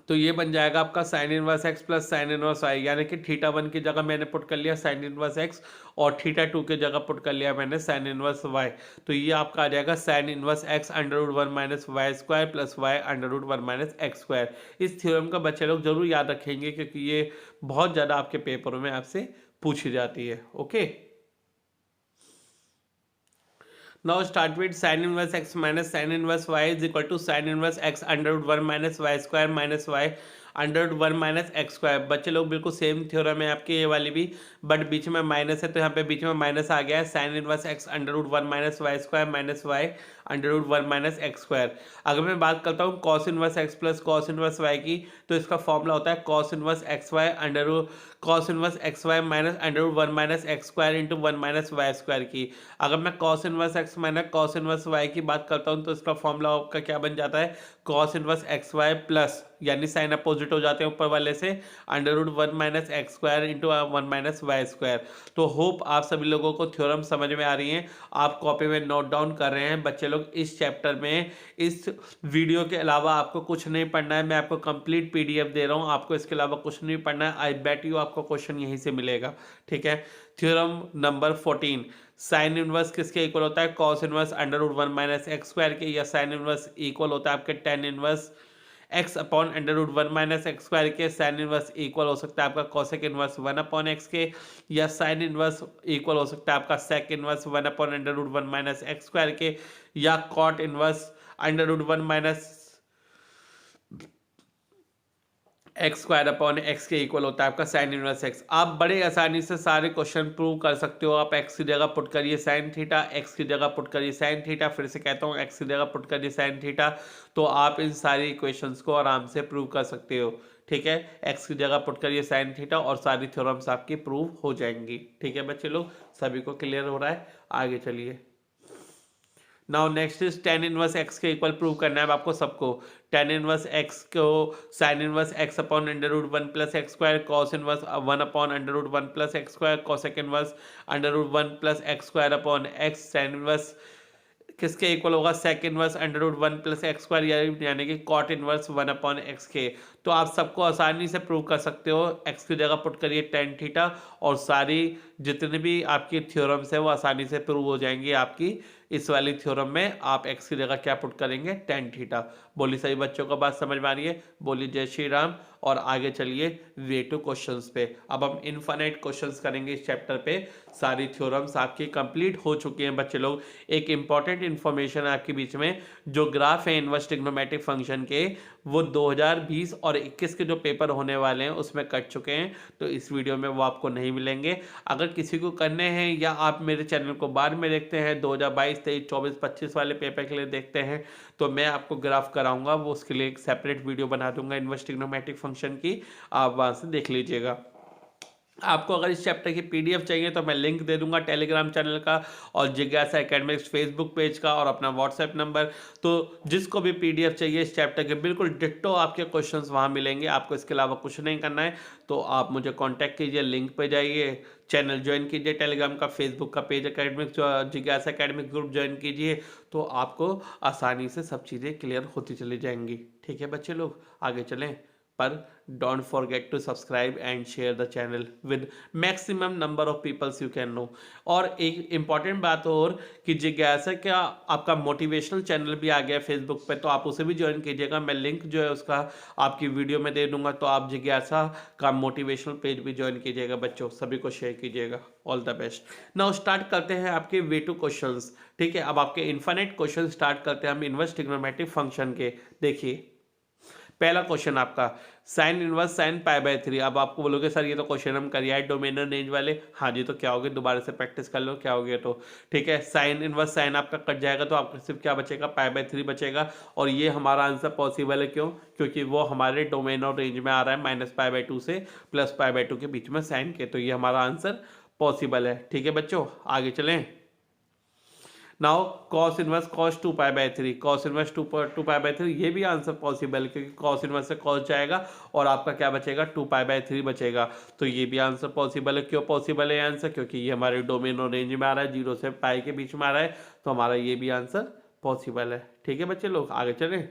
[SPEAKER 1] तो ये बन जाएगा आपका sine inverse x plus sine inverse y, यानी कि थीटा 1 की जगह मैंने पुट कर लिया साइन इनवर्स एक्स और थीटा 2 की जगह पुट कर लिया मैंने साइन इनवर्स वाई। तो ये आपका आ जाएगा sine inverse x under root 1 minus y square plus y under root 1 minus x square. इस थ्योरम का बच्चे लोग जरूर याद रखेंगे क्योंकि ये बहुत ज़्यादा आपके पेपरों में आपसे पूछी जाती है। Okay, now start with sin inverse x minus sin inverse y is equal to sin inverse x under root 1 minus y square minus y under root 1 minus x square. बच्चे लोग बिल्कुल सेम थ्योरम है आपकी ये वाली भी, but बीच में minus है तो यहाँ पे बीच में माइनस आ गया है। Sine inverse x under root 1 minus y square minus y under root 1 minus x square. अगर मैं बात करता हूँ cos inverse x plus cos inverse y की, तो इसका फॉर्मूला होता है cos inverse x y under root cos inverse x y minus under root 1 minus x square into 1 minus y square की। अगर मैं cos inverse x minus cos inverse y की बात करता हूँ तो इसका फॉर्मूला आपका क्या बन जाता है, cos inverse x y plus, यानी साइन अपोजिट हो जाते हैं ऊपर वाले से, under root 1 minus x square into 1 minus y square. तो होप आप सभी लोगों को थ्योरम समझ में आ रही हैं, आप कॉपी में नोट डाउन कर रहे हैं। बच्चे लोग इस चैप्टर में इस वीडियो के अलावा आपको कुछ नहीं पढ़ना है, मैं आपको कंप्लीट पीडीएफ दे रहा हूं, आपको इसके अलावा कुछ नहीं पढ़ना है। आई बेट यू आपको क्वेश्चन यहीं से मिलेगा। ठीक है, थ्योरम नंबर 14, साइन इनवर्स किसके इक्वल होता है, cos inverse under root 1 minus x square के, या साइन इनवर्स इक्वल होता है आपके tan inverse x upon under root 1 minus x square के। साइन इनवर्स इक्वल हो सकता है आपका कॉसेक इनवर्स 1 अपॉन एक्स के, या साइन इनवर्स इक्वल हो सकता है आपका sec inverse 1 upon under root 1 minus x square के, या cot inverse under root 1 minus x square upon x के इक्वल होता है आपका साइन इनवर्स एक्स। आप बड़े आसानी से सारे क्वेश्चन प्रूव कर सकते हो। आप एक्स की जगह पुट करिए साइन थीटा, एक्स की जगह पुट करिए साइन थीटा, फिर से कहता हूँ एक्स की जगह पुट करिए साइन थीटा, तो आप इन सारी इक्वेशंस को आराम से प्रूव कर सकते हो। ठीक है, एक्स की जगह पुट करिए साइन थीटा और सारी थ्योरम्स आपकी प्रूव हो जाएंगी। ठीक है बच्चे लोग, सभी को क्लियर हो रहा है, आगे चलिए। Now next is tan inverse x के इक्वल प्रूव करना है आपको सबको। टेन इनवर्स एक्स को sine inverse x upon under root 1 plus x square, cos inverse 1 upon under root 1 plus x square, cosec inverse under root 1 plus x square upon x. Sine inverse किसके equal होगा, sec inverse under root 1 plus x square, यानी कि cot inverse 1 upon x के। तो आप सबको आसानी से प्रूव कर सकते हो। एक्स की जगह पुट करिए टेन थीटा और सारी जितने भी आपकी थ्योरम्स है वो आसानी से प्रूव हो जाएंगी आपकी इस वाली थ्योरम में आप x की जगह क्या पुट करेंगे, tan थीटा। बोली सभी बच्चों को बात समझ में आ रही है? बोली जय श्री राम। और आगे चलिए वे टू क्वेश्चंस पे। अब हम इनफाइनाइट क्वेश्चंस करेंगे इस चैप्टर पे। सारी थ्योरम्स आपकी कंप्लीट हो चुकी हैं बच्चे लोग। एक इंपॉर्टेंट इन्फॉर्मेशन है आपके बीच में, जो ग्राफ है इनवर्स ट्रिग्नोमेट्रिक फंक्शन के, वो 2020 और 21 के जो पेपर होने वाले हैं उसमें कट चुके हैं, तो इस वीडियो में वो आपको नहीं मिलेंगे। अगर किसी को करने हैं या आप मेरे चैनल को बाद में देखते हैं, 2022, 23, 24, 25 वाले पेपर के लिए देखते हैं, तो मैं आपको ग्राफ कराऊंगा, वो उसके लिए एक सेपरेट वीडियो बना दूंगा इनवर्स ट्रिग्नोमेट्रिक फंक्शन की, आप वहां से देख लीजिएगा। आपको अगर इस चैप्टर की पीडीएफ चाहिए तो मैं लिंक दे दूंगा टेलीग्राम चैनल का और जिज्ञासा एकेडमिक्स फेसबुक पेज का और अपना व्हाट्सएप नंबर। तो जिसको भी पीडीएफ चाहिए इस चैप्टर के, बिल्कुल डिट्टो आपके क्वेश्चंस वहां मिलेंगे। आपको इसके अलावा कुछ नहीं करना है, तो आप मुझे कांटेक्ट कीजिए, लिंक पे जाइए, चैनल ज्वाइन कीजिए टेलीग्राम का, फेसबुक का पेज एकेडमिक्स जिज्ञासा एकेडमिक ग्रुप ज्वाइन कीजिए, तो आपको आसानी से सब चीज़ें क्लियर होती चली जाएंगी। ठीक है बच्चे लोग, आगे चलें, पर don't forget to subscribe and share the channel with maximum number of peoples you can no. और एक इंपॉर्टेंट बात और कि जिज्ञासा का आपका मोटिवेशनल चैनल भी आ गया फेसबुक पे, तो आप उसे भी ज्वाइन कीजिएगा। मैं लिंक जो है उसका आपकी वीडियो में दे दूंगा, तो आप जिज्ञासा का मोटिवेशनल पेज भी ज्वाइन कीजिएगा बच्चों, सभी को शेयर कीजिएगा। All the best. Now start करते हैं आपके वे टू क्वेश्चंस। ठीक है, अब आपके इनफाइनाइट क्वेश्चन स्टार्ट करते हैं हम इनवर्स ट्रिग्नोमेट्रिक फंक्शन के। देखिए पहला क्वेश्चन आपका, sine inverse sine pi by 3। अब आपको बोलोगे सर ये तो क्वेश्चन हम कर आए डोमेनर रेंज वाले। हाँ जी, तो क्या होगे, दोबारा से प्रैक्टिस कर लो क्या हो गया। तो ठीक है, साइन इनवर्स साइन आपका कट जाएगा, तो आपका सिर्फ क्या बचेगा, पाई बाय 3 बचेगा। और ये हमारा आंसर पॉसिबल है, क्यों? क्योंकि वो हमारे डोमेन और रेंज में आ रहा है -π/2 से +π/2 के बीच में साइन के, तो ये हमारा आंसर पॉसिबल है। ठीक है बच्चों, आगे चलें। Now cos inverse cos 2π/3, cos inverse 2π/3, ये भी आंसर पॉसिबल है, क्योंकि कॉस इनवर्स से कॉस जाएगा और आपका क्या बचेगा, 2π/3 बचेगा, तो ये भी आंसर पॉसिबल है। क्यों पॉसिबल है आंसर? क्योंकि ये हमारे डोमेन और रेंज में आ रहा है, 0 से पाई के बीच में आ रहा है, तो हमारा ये भी आंसर पॉसिबल है। ठीक है बच्चे लोग, आगे चलें।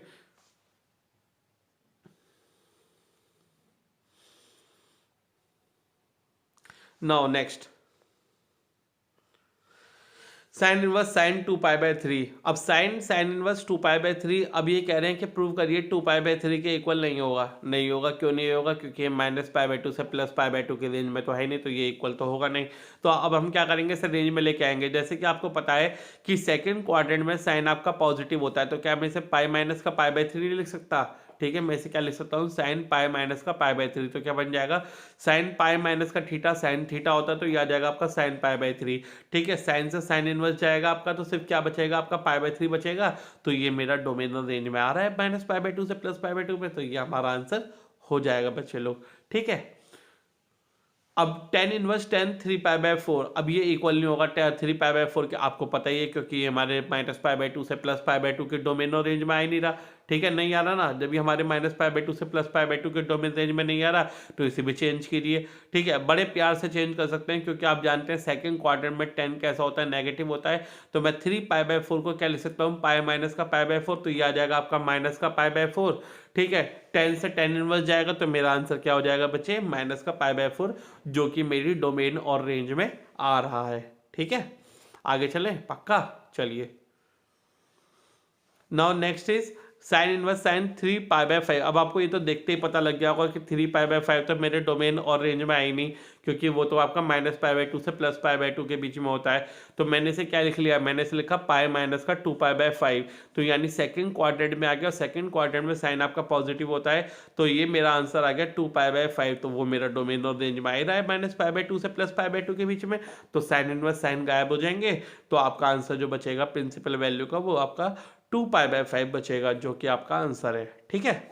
[SPEAKER 1] Now next, sine inverse sine 2π/3। अब साइन इनवर्स 2π/3, अब ये कह रहे हैं कि प्रूव करिए 2π/3 के इक्वल नहीं होगा। नहीं होगा, क्यों नहीं होगा? क्योंकि -π/2 से +π/2 के रेंज में तो है नहीं, तो ये इक्वल तो होगा नहीं। तो अब हम क्या करेंगे, इसे रेंज में लेके आएंगे। जैसे कि आपको पता है कि सेकंड क्वाड्रेंट में साइन आपका पॉजिटिव होता है, तो क्या मैं इसे पाई माइनस का π/3 नहीं लिख सकता? ठीक है, मैं इसे क्या लिख सकता हूँ, साइन पाई माइनस का π/3। तो क्या बन जाएगा, साइन पाई माइनस का थीटा साइन थीटा होता है, तो ये आ जाएगा आपका साइन π/3। ठीक है, साइन से साइन इनवर्स जाएगा आपका, तो सिर्फ क्या बचेगा, आपका π/3 बचेगा। तो ये मेरा डोमेनल रेंज में आ रहा है -π/2 से +π/2 में, तो ये हमारा आंसर हो जाएगा बच्चे लोग। ठीक है, अब tan इनवर्स tan 3π/4, अब ये इक्वल नहीं होगा 3π/4 के, आपको पता ही है, क्योंकि ये हमारे -π/2 से +π/2 के डोमेन और रेंज में आ ही नहीं रहा। ठीक है, नहीं आ रहा ना, जब ये हमारे -π/2 से +π/2 के डोमेन रेंज में नहीं आ रहा, तो इसे भी चेंज कीजिए। ठीक है, बड़े प्यार से चेंज कर सकते हैं, क्योंकि आप जानते हैं सेकंड क्वाड्रेंट में 10 कैसा होता है, नेगेटिव होता है। तो मैं 3π/4 को क्या लिख सकता हूँ, पाई माइनस का π/4, तो ये आ जाएगा आपका माइनस का π/4। ठीक है, 10 से tan इनवर्स जाएगा, तो मेरा आंसर क्या हो जाएगा बच्चे, माइनस का π/4, जो कि मेरी डोमेन और रेंज में आ रहा है। ठीक है, आगे चलें, पक्का? चलिए, now next is sine inverse sine 3π/5। अब आपको ये तो देखते ही पता लग गया होगा कि 3π/5 तो मेरे डोमेन और रेंज में आई नहीं, क्योंकि वो तो आपका -π/2 से +π/2 के बीच में होता है। तो मैंने इसे क्या लिख लिया, मैंने इसे लिखा पाई माइनस का 2π/5, तो यानी सेकंड क्वाड्रेंट में आ गया, और सेकंड क्वाड्रेंट में साइन आपका पॉजिटिव होता है, तो ये मेरा आंसर आ गया 2π/5। तो वो मेरा डोमेन और रेंज में आ ही रहा है -π/2 से +π/2 के बीच में, तो साइन इनवर्स साइन गायब हो जाएंगे, तो आपका आंसर जो बचेगा प्रिंसिपल वैल्यू का, वो आपका 2π/5 बचेगा, जो कि आपका आंसर है। ठीक है,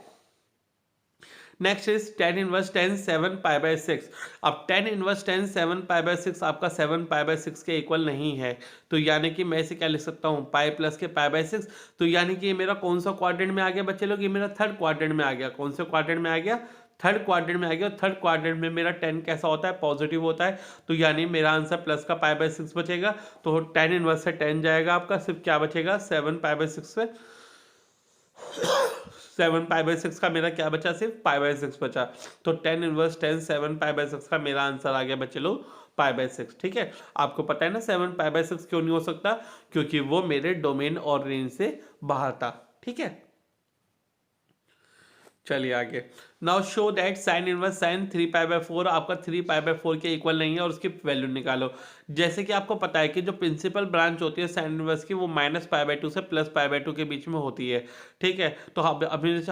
[SPEAKER 1] next is tan inverse tan 7π/6। अब tan इनवर्स tan 7π/6 आपका 7π/6 के इक्वल नहीं है, तो यानी कि मैं इसे क्या लिख सकता हूँ, पाई प्लस के π/6। तो यानी कि ये मेरा कौन सा क्वाड्रेंट में आ गया बच्चे लोग, ये मेरा थर्ड क्वाड्रेंट में आ गया। कौन से क्वाड्रेंट में आ गया, थर्ड क्वाड्रेंट में आ गया। थर्ड क्वाड्रेंट में मेरा 10 कैसा होता है, पॉजिटिव होता है, तो यानी मेरा आंसर प्लस का π/6 बचेगा। तो tan इनवर्स से 10 जाएगा आपका, सिर्फ क्या बचेगा, 7π/6 से 7 पाई/6 का मेरा क्या बचा, सिर्फ पाई/6 बचा। तो 10 × 10 7 पाई/6 का मेरा आंसर आ गया बच्चे लोग पाई/6। ठीक है, आपको पता है ना 7 पाई/6 क्यों नहीं हो सकता, क्योंकि वो मेरे डोमेन और रेंज से बाहर था। ठीक है, चलिए आगे। Now show that sine inverse sign 3 पाई/4 आपका 3 पाई/4 के इक्वल नहीं है और उसकी वैल्यू निकालो। जैसे कि आपको पता है कि जो प्रिंसिपल ब्रांच होती है साइन इनवर्स की, वो -पाई/2 से +पाई/2 के बीच में होती है। ठीक है, तो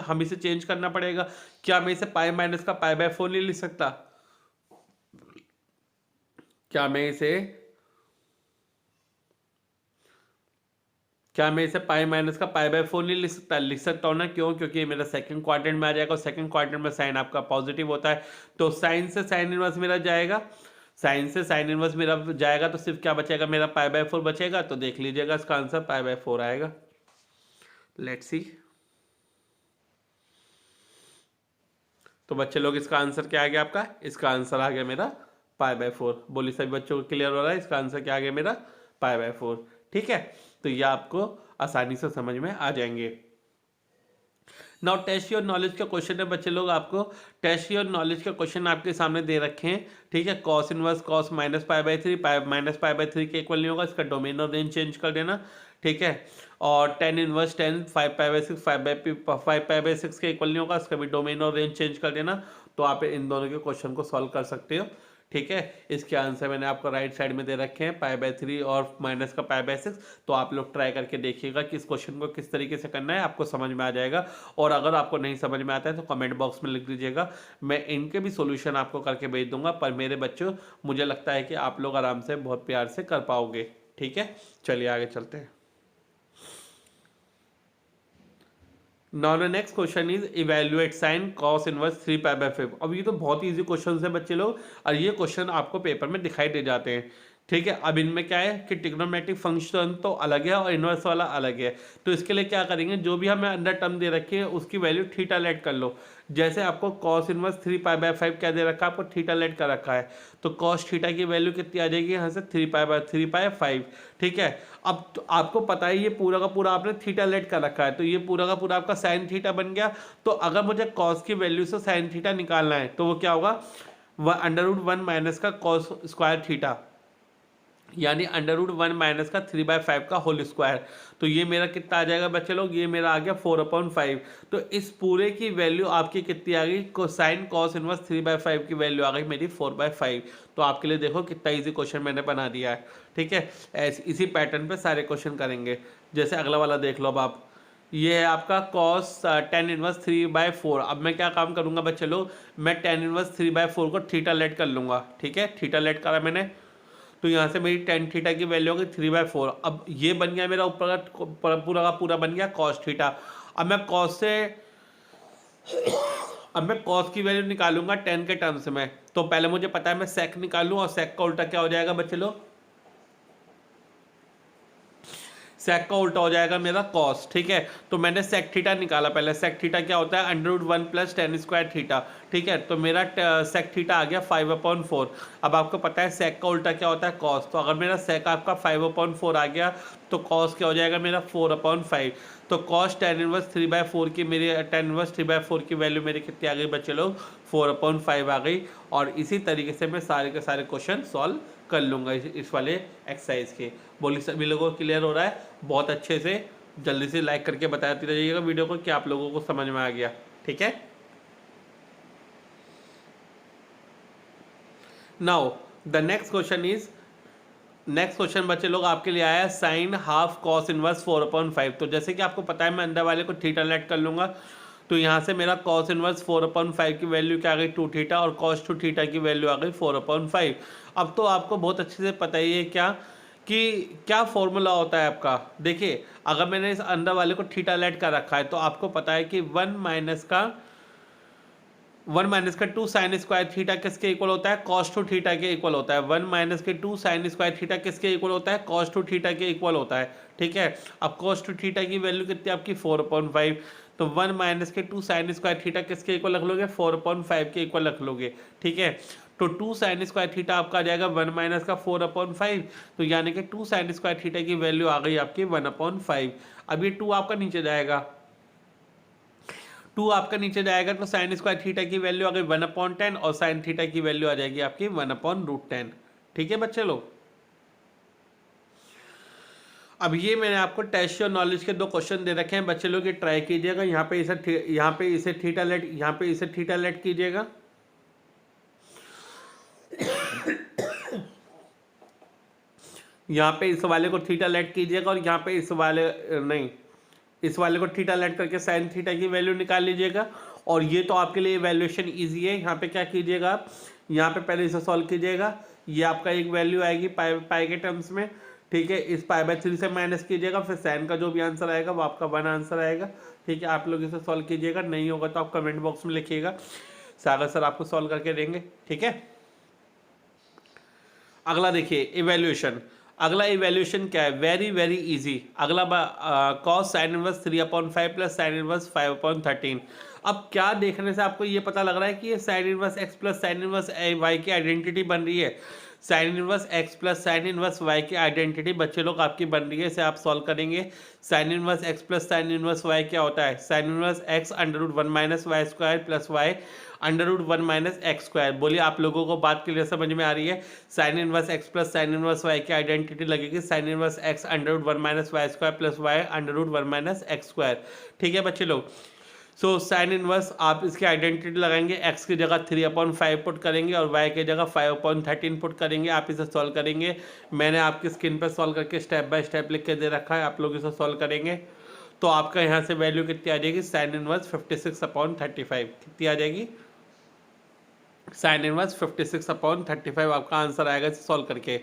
[SPEAKER 1] हम इसे चेंज करना पड़ेगा। क्या मैं इसे पाई माइनस का पाई/4 नहीं लिख सकता? क्या मैं इसे पाई माइनस का पाई/4 नहीं लिख सकता? लिख सकता हूँ ना, क्यों? क्योंकि ये मेरा सेकंड क्वाड्रेंट में आ जाएगा और सेकंड क्वाड्रेंट में साइन आपका पॉजिटिव होता है। तो साइन से साइन इनवर्स मेरा जाएगा, साइन से साइन इनवर्स मेरा जाएगा, तो सिर्फ क्या बचेगा, मेरा पाई/4 बचेगा। तो देख लीजिएगा इसका आंसर पाई/4 आएगा। Let's see. तो बच्चे लोग इसका आंसर क्या आ गया आपका? इसका आंसर आ गया मेरा पाई/4। बोली सभी बच्चों को क्लियर हो रहा है? इसका आंसर क्या आ गया मेरा? पाई/4। ठीक है, तो ये आपको आसानी से समझ में आ जाएंगे। नाउ टेस्ट योर नॉलेज का क्वेश्चन है बच्चे लोग, आपको टेस्ट योर नॉलेज का क्वेश्चन आपके सामने दे रखे हैं। ठीक है, कॉस इनवर्स कॉस -पाई/3 -पाई/3 के इक्वल नहीं होगा, इसका डोमेन और रेंज चेंज कर देना। ठीक है, और tan इनवर्स 10 5 पाई/6 के इक्वल नहीं होगा, इसका भी डोमेन और रेंज चेंज कर देना। तो आप इन दोनों के क्वेश्चन को सॉल्व कर सकते हो। ठीक है, इसके आंसर मैंने आपको राइट साइड में दे रखे हैं, पाई/3 और माइनस का पाई/6। तो आप लोग ट्राई करके देखिएगा कि इस क्वेश्चन को किस तरीके से करना है, आपको समझ में आ जाएगा। और अगर आपको नहीं समझ में आता है तो कमेंट बॉक्स में लिख दीजिएगा, मैं इनके भी सोल्यूशन आपको करके भेज दूंगा। पर मेरे बच्चों, मुझे लगता है कि आप लोग आराम से बहुत प्यार से कर पाओगे। ठीक है, चलिए आगे चलते हैं। Now the next question is evaluate sine cos inverse 3 पाई/5। अब ये तो बहुत ही इजी क्वेश्चन है बच्चे लोग, और ये क्वेश्चन आपको पेपर में दिखाई दे जाते हैं। ठीक है, अब इनमें क्या है कि ट्रिग्नोमेट्रिक फंक्शन तो अलग है और इनवर्स वाला अलग है। तो इसके लिए क्या करेंगे, जो भी हमें अंडर टर्म दे रखी है उसकी वैल्यू थीटा लेट कर लो। जैसे आपको कॉस इनवर्स 3 पाई/5 क्या दे रखा है, आपको थीटा लेट कर रखा है। तो कॉस थीटा की वैल्यू कितनी आ जाएगी यहाँ से, 3 पाई/5। ठीक है, अब तो आपको पता है ये पूरा का पूरा आपने थीटा लेट कर रखा है, तो ये पूरा का पूरा आपका साइन थीटा बन गया। तो अगर मुझे कॉस की वैल्यू से साइन थीटा निकालना है तो वो क्या होगा, वह √1 माइनस का कॉस स्क्वायर थीटा, यानी √1 माइनस का 3/5 का होल स्क्वायर। तो ये मेरा कितना आ जाएगा बच्चे लोग, ये मेरा आ गया 4/5। तो इस पूरे की वैल्यू आपकी कितनी आ गई, साइन कॉस इनवर्स 3/5 की वैल्यू आ गई मेरी 4/5। तो आपके लिए देखो कितना इजी क्वेश्चन मैंने बना दिया है। ठीक है, इसी पैटर्न पे सारे क्वेश्चन करेंगे। जैसे अगला वाला देख लो अब आप, ये है आपका कॉस tan इनवर्स 3/4। अब मैं क्या काम करूंगा बच्चे लोग, मैं tan इनवर्स 3/4 को थीटा लेट कर लूंगा। ठीक है, थीटा लेट करा मैंने, तो यहाँ से मेरी tan थीटा की वैल्यू होगी 3/4। अब ये बन गया मेरा ऊपर का पूरा का पूरा बन गया cos थीटा। अब मैं cos की वैल्यू निकालूंगा tan के टर्म्स में। तो पहले मुझे पता है मैं sec निकालूं, और sec का उल्टा क्या हो जाएगा बच्चे लोग, सेक का उल्टा हो जाएगा मेरा कॉस। ठीक है, तो मैंने सेक थीटा निकाला पहले। सेक थीटा क्या होता है, √1 + tan² थीटा। ठीक है, तो मेरा सेक थीटा आ गया 5/4। अब आपको पता है सेक का उल्टा क्या होता है, कॉस। तो अगर मेरा सेक आपका 5/4 आ गया तो कॉस क्या हो जाएगा मेरा 4/5। तो कॉस tan इनवर्स 3/4 की मेरी tan इनवर्स 3/4 की वैल्यू मेरी कितनी आ गई बच्चे लोग, 4/5 आ गई। और इसी तरीके से मैं सारे के सारे क्वेश्चन सॉल्व कर लूँगा इस वाले एक्सरसाइज के। बोलिए सभी लोगों को क्लियर हो रहा है? बहुत अच्छे से जल्दी से लाइक करके बताते रहिएगा वीडियो को कि आप लोगों को समझ में आ गया। ठीक है, नाउ द नेक्स्ट क्वेश्चन बच्चे लोग आपके लिए आया साइन हाफ कॉस इनवर्स 4/5। तो जैसे कि आपको पता है मैं अंदर वाले को थीटा लेट कर लूँगा। तो यहाँ से मेरा कॉस इनवर्स 4/5 की वैल्यू क्या आ गई 2 थीटा, और कॉस 2 थीटा की वैल्यू आ गई 4/5। अब तो आपको बहुत अच्छे से पता ही है क्या फॉर्मूला होता है आपका। देखिए, अगर मैंने इस अंदर वाले को थीटा लेट कर रखा है तो आपको पता है कि 1 माइनस का 2 साइन स्क्वायर थीटा किसके इक्वल होता है, cos 2 थीटा के इक्वल होता है। 1 माइनस के 2 साइन स्क्वायर थीटा किसके इक्वल होता है, cos 2 थीटा के इक्वल होता है। ठीक है, अब cos 2 थीटा की वैल्यू कितनी आपकी 4/5। तो 1 माइनस के 2 साइन स्क्वायर थीटा किसके इक्वल रख लोगे, 4/5 के इक्वल रख लोगे। ठीक है, तो 2 साइन स्क्वायर थीटा आपका आ जाएगा 1 माइनस का 4/5। तो यानी कि 2 साइन स्क्वायर थीटा की वैल्यू आ गई आपकी 1/5। अब ये 2 आपका नीचे जाएगा, 2 आपका नीचे जाएगा तो साइन स्क्वायर थीटा की वैल्यू आ गई 1/10 और साइन थीटा की वैल्यू आ जाएगी आपकी 1/√10। ठीक है बच्चे लोग, अब ये मैंने आपको टेस्ट और नॉलेज के 2 क्वेश्चन दे रखे हैं बच्चे लोग, ये ट्राई कीजिएगा। यहाँ पे इसे थीटा लेट कीजिएगा। यहाँ पे इस वाले को थीटा लेट कीजिएगा और यहाँ पे इस वाले को थीटा लेट करके साइन थीटा की वैल्यू निकाल लीजिएगा। और ये तो आपके लिए वैल्यूएशन इजी है। यहाँ पे क्या कीजिएगा आप, यहाँ पे पहले इसे सॉल्व कीजिएगा। ये आपका एक वैल्यू आएगी पाई के टर्म्स में, ठीक है। इस π/3 से माइनस कीजिएगा, फिर साइन का जो भी आंसर आएगा वो आपका 1 आंसर आएगा, ठीक है। आप लोग इसे सॉल्व कीजिएगा, नहीं होगा तो आप कमेंट बॉक्स में लिखिएगा, सागर सर आपको सॉल्व करके देंगे, ठीक है। अगला देखिए इवैल्यूएशन। अगला इवैल्यूएशन क्या है, वेरी वेरी इजी। अगला cos sin inverse 3/5 plus sine inverse 5/13। अब क्या देखने से आपको ये पता लग रहा है कि ये sign inverse x plus sine inverse y की आइडेंटिटी बन रही है। Sine inverse x plus sine inverse y की आइडेंटिटी बच्चे लोग आपकी बन रही है, इसे आप सॉल्व करेंगे। Sine inverse x plus sine inverse y क्या होता है, sine inverse x √1 minus y square plus y √1 minus x square. बोलिए आप लोगों को बात क्लियर समझ में आ रही है। Sine inverse x plus sine inverse y की आइडेंटिटी लगेगी sine inverse x √1 minus y square plus y √1 minus x square, ठीक है बच्चे लोग। सो साइन इनवर्स आप इसकी आइडेंटिटी लगाएंगे, x की जगह 3/5 पुट करेंगे और y की जगह 5/13 पुट करेंगे। आप इसे सॉल्व करेंगे, मैंने आपकी स्क्रीन पर सॉल्व करके स्टेप बाय स्टेप लिख के दे रखा है, आप लोग इसे सॉल्व करेंगे तो आपका यहाँ से वैल्यू कितनी आ जाएगी, साइन इनवर्स 56/35 कितनी आ जाएगी, साइन इनवर्स 56/35 आपका आंसर आएगा इसे सॉल्व करके।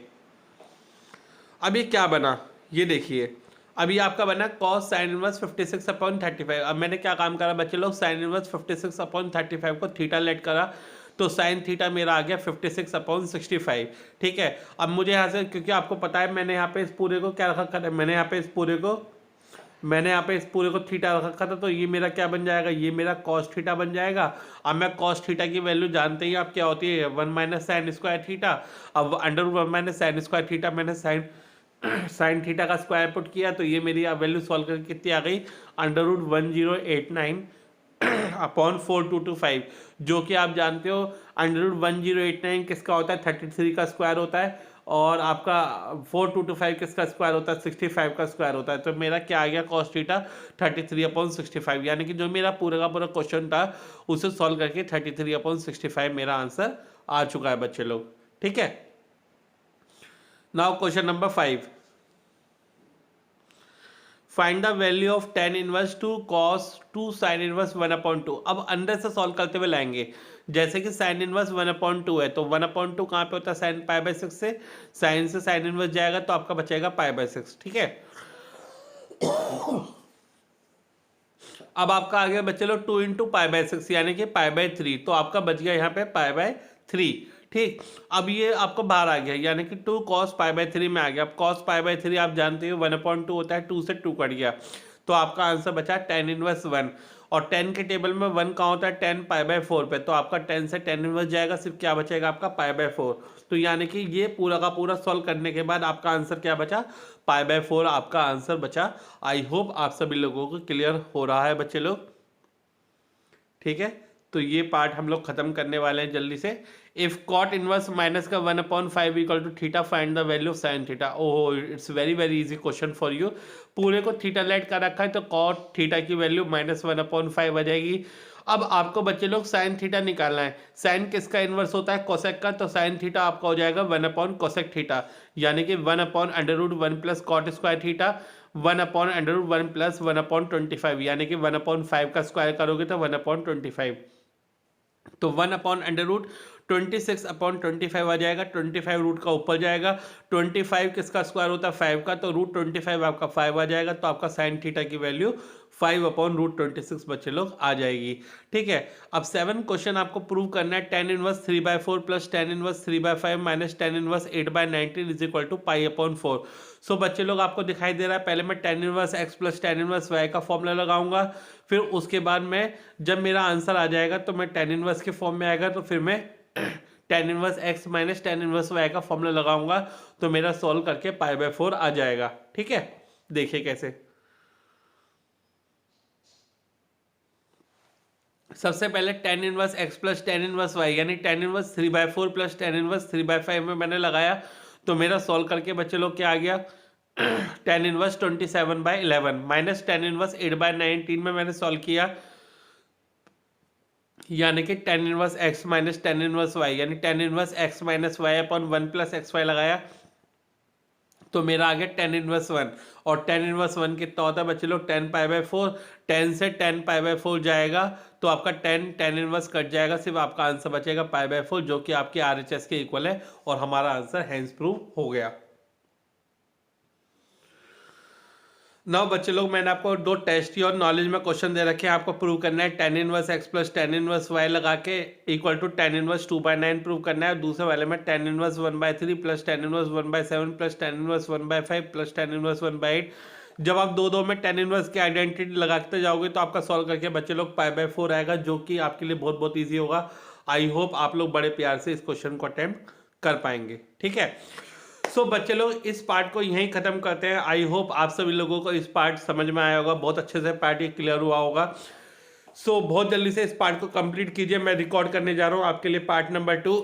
[SPEAKER 1] अब ये क्या बना, ये देखिए, अभी आपका बना cos साइन इनवर्स 56/35। अब मैंने क्या काम करा बच्चे लोग, साइन इनवर्स 56/35 को थीटा लेट करा तो साइन थीटा मेरा आ गया 56/65, ठीक है। अब मुझे यहाँ से, क्योंकि आपको पता है मैंने यहाँ पे इस पूरे को क्या रखा था, मैंने यहाँ पे इस पूरे को थीटा रखा था, तो ये मेरा क्या बन जाएगा, ये मेरा cos थीटा बन जाएगा। अब मैं cos थीटा की वैल्यू जानते ही आप क्या होती है, 1 माइनस साइन स्क्वायर थीटा। अब √1 माइनस साइन स्क्वायर थीटा मैंने साइन थीटा का स्क्वायर पुट किया तो ये मेरी वैल्यू सॉल्व करके कितनी आ गई, √1089/4225, जो कि आप जानते हो √1089 किसका होता है, 33 का स्क्वायर होता है, और आपका 4225 किसका स्क्वायर होता है, 65 का स्क्वायर होता है। तो मेरा क्या आ गया, cos थीटा 33/65, यानी कि जो मेरा पूरा का पूरा क्वेश्चन था उसे सॉल्व करके 33/65 मेरा आंसर आ चुका है बच्चे लोग, ठीक है। Now question number 5, find the value of tan inverse 2 cos 2 sin inverse 1/2। अब अंदर से सॉल्व करते हुए लाएंगे, जैसे कि sin इनवर्स 1/2 है तो 1/2 कहाँ पे होता है, sin π/6 से, sin से sin इनवर्स जाएगा तो आपका बचेगा π/6, ठीक है। अब आपका आ गया बच्चे लोग 2 × π/6 यानी कि π/3, तो आपका बच गया यहाँ पे π/3, ठीक। अब ये आपको बाहर आ गया यानी कि 2 cos π/3 में आ गया। अब cos π/3 आप जानते हो 1/2 होता है, 2 से 2 कट गया तो आपका आंसर बचा tan इनवर्स 1, और 10 के टेबल में 1 कहाँ होता है, 10 π/4 पे, तो आपका 10 से tan इनवर्स जाएगा, सिर्फ क्या बचेगा आपका π/4। तो यानी कि ये पूरा का पूरा सॉल्व करने के बाद आपका आंसर क्या बचा, π/4 आपका आंसर बचा। आई होप आप सभी लोगों को क्लियर हो रहा है बच्चे लोग, ठीक है। तो ये पार्ट हम लोग खत्म करने वाले हैं जल्दी से। इफ कॉट इनवर्स माइनस का 1/5 equal to theta, find the value of sine theta. Oh, it's very very easy question for you. पूरे को थीटा लेट कर रखा है तो कॉट थीटा की वैल्यू -1/5 आ जाएगी। अब आपको बच्चे लोग साइन थीटा निकालना है। साइन किसका इनवर्स होता है, कोसेक का, तो साइन थीटा आपका हो जाएगा 1/कोसेक थीटा, यानी कि 1/√1 plus cot square theta 1/√1 plus 1/25, यानी कि 1/5 का स्क्वायर करोगे तो 1/25, तो 1/26/25 आ जाएगा। 25 रूट का ऊपर जाएगा, 25 किसका स्क्वायर होता है, 5 का, तो √25 आपका 5 आ जाएगा, तो आपका साइन थीटा की वैल्यू 5/√26 बच्चे लोग आ जाएगी, ठीक है। अब 7 क्वेश्चन आपको प्रूव करना है, tan inverse 3/4 plus tan inverse 3/5 minus tan inverse 8/19 is equal to π/4। So बच्चे लोग आपको दिखाई दे रहा है, पहले मैं tan inverse x plus tan inverse y का फॉर्मूला लगाऊंगा, फिर उसके बाद में जब मेरा आंसर आ जाएगा तो मैं tan इनवर्स के फॉर्म में आएगा तो फिर मैं tan inverse x minus tan inverse y का फॉर्मूला लगाऊंगा तो मेरा सॉल्व करके π/4 आ जाएगा, ठीक है। देखिए कैसे, सबसे पहले tan inverse x plus tan inverse y यानी tan inverse 3/4 plus tan inverse 3/5 में मैंने लगाया, तो मेरा सॉल्व करके बच्चे लोग क्या आ गया tan inverse 27/11 minus tan inverse 8/19 में मैंने सॉल्व किया, यानी कि tan inverse x minus tan inverse y यानी tan inverse x minus y upon 1 plus x y लगाया, तो मेरा आ गया tan इनवर्स 1। और tan इनवर्स 1 कितना होता है बच्चे लोग 10π/4, 10 से 10π/4 जाएगा तो आपका tan इनवर्स कट जाएगा, सिर्फ आपका आंसर बचेगा π/4 जो कि आपके RHS के इक्वल है, और हमारा आंसर हैंस प्रूव हो गया। नाउ बच्चे लोग मैंने आपको दो टेस्ट और नॉलेज में क्वेश्चन दे रखे हैं, आपको प्रूव करना है tan inverse x plus tan inverse y लगा के equal to tan inverse 2/9 prove करना है। दूसरे वाले में tan inverse 1/3 plus tan inverse 1/7 plus tan inverse 1/5 plus tan inverse 1/8। जब आप दो में tan इनवर्स की आइडेंटिटी लगाते जाओगे तो आपका सॉल्व करके बच्चे लोग π/4 आएगा, जो कि आपके लिए बहुत बहुत ईजी होगा। आई होप आप लोग बड़े प्यार से इस क्वेश्चन को अटेम्प्ट कर पाएंगे। ठीक है, सो बच्चे लोग इस पार्ट को यहीं खत्म करते हैं। आई होप आप सभी लोगों को इस पार्ट समझ में आया होगा, बहुत अच्छे से पार्ट ये क्लियर हुआ होगा। सो बहुत जल्दी से इस पार्ट को कंप्लीट कीजिए। मैं रिकॉर्ड करने जा रहा हूँ आपके लिए पार्ट नंबर 2,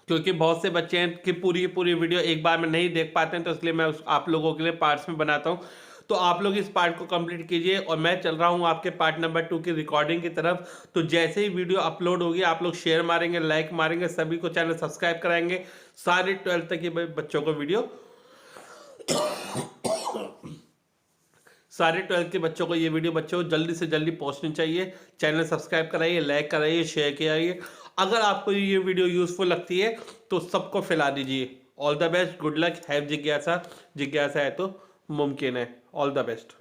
[SPEAKER 1] क्योंकि बहुत से बच्चे हैं कि पूरी वीडियो एक बार में नहीं देख पाते हैं, तो इसलिए मैं आप लोगों के लिए पार्ट्स में बनाता हूँ। तो आप लोग इस पार्ट को कंप्लीट कीजिए और मैं चल रहा हूँ आपके पार्ट नंबर 2 की रिकॉर्डिंग की तरफ। तो जैसे ही वीडियो अपलोड होगी आप लोग शेयर मारेंगे, लाइक मारेंगे, सभी को चैनल सब्सक्राइब कराएंगे, सारे 12th तक के बच्चों को वीडियो सारे 12th के बच्चों को ये वीडियो बच्चों को जल्दी से जल्दी पहुंचनी चाहिए। चैनल सब्सक्राइब कराइए, लाइक कराइए, शेयर कराइए। अगर आपको ये वीडियो यूजफुल लगती है तो सबको फैला दीजिए। All the best, good luck, have जिज्ञासा। जिज्ञासा है तो मुमकिन है। All the best.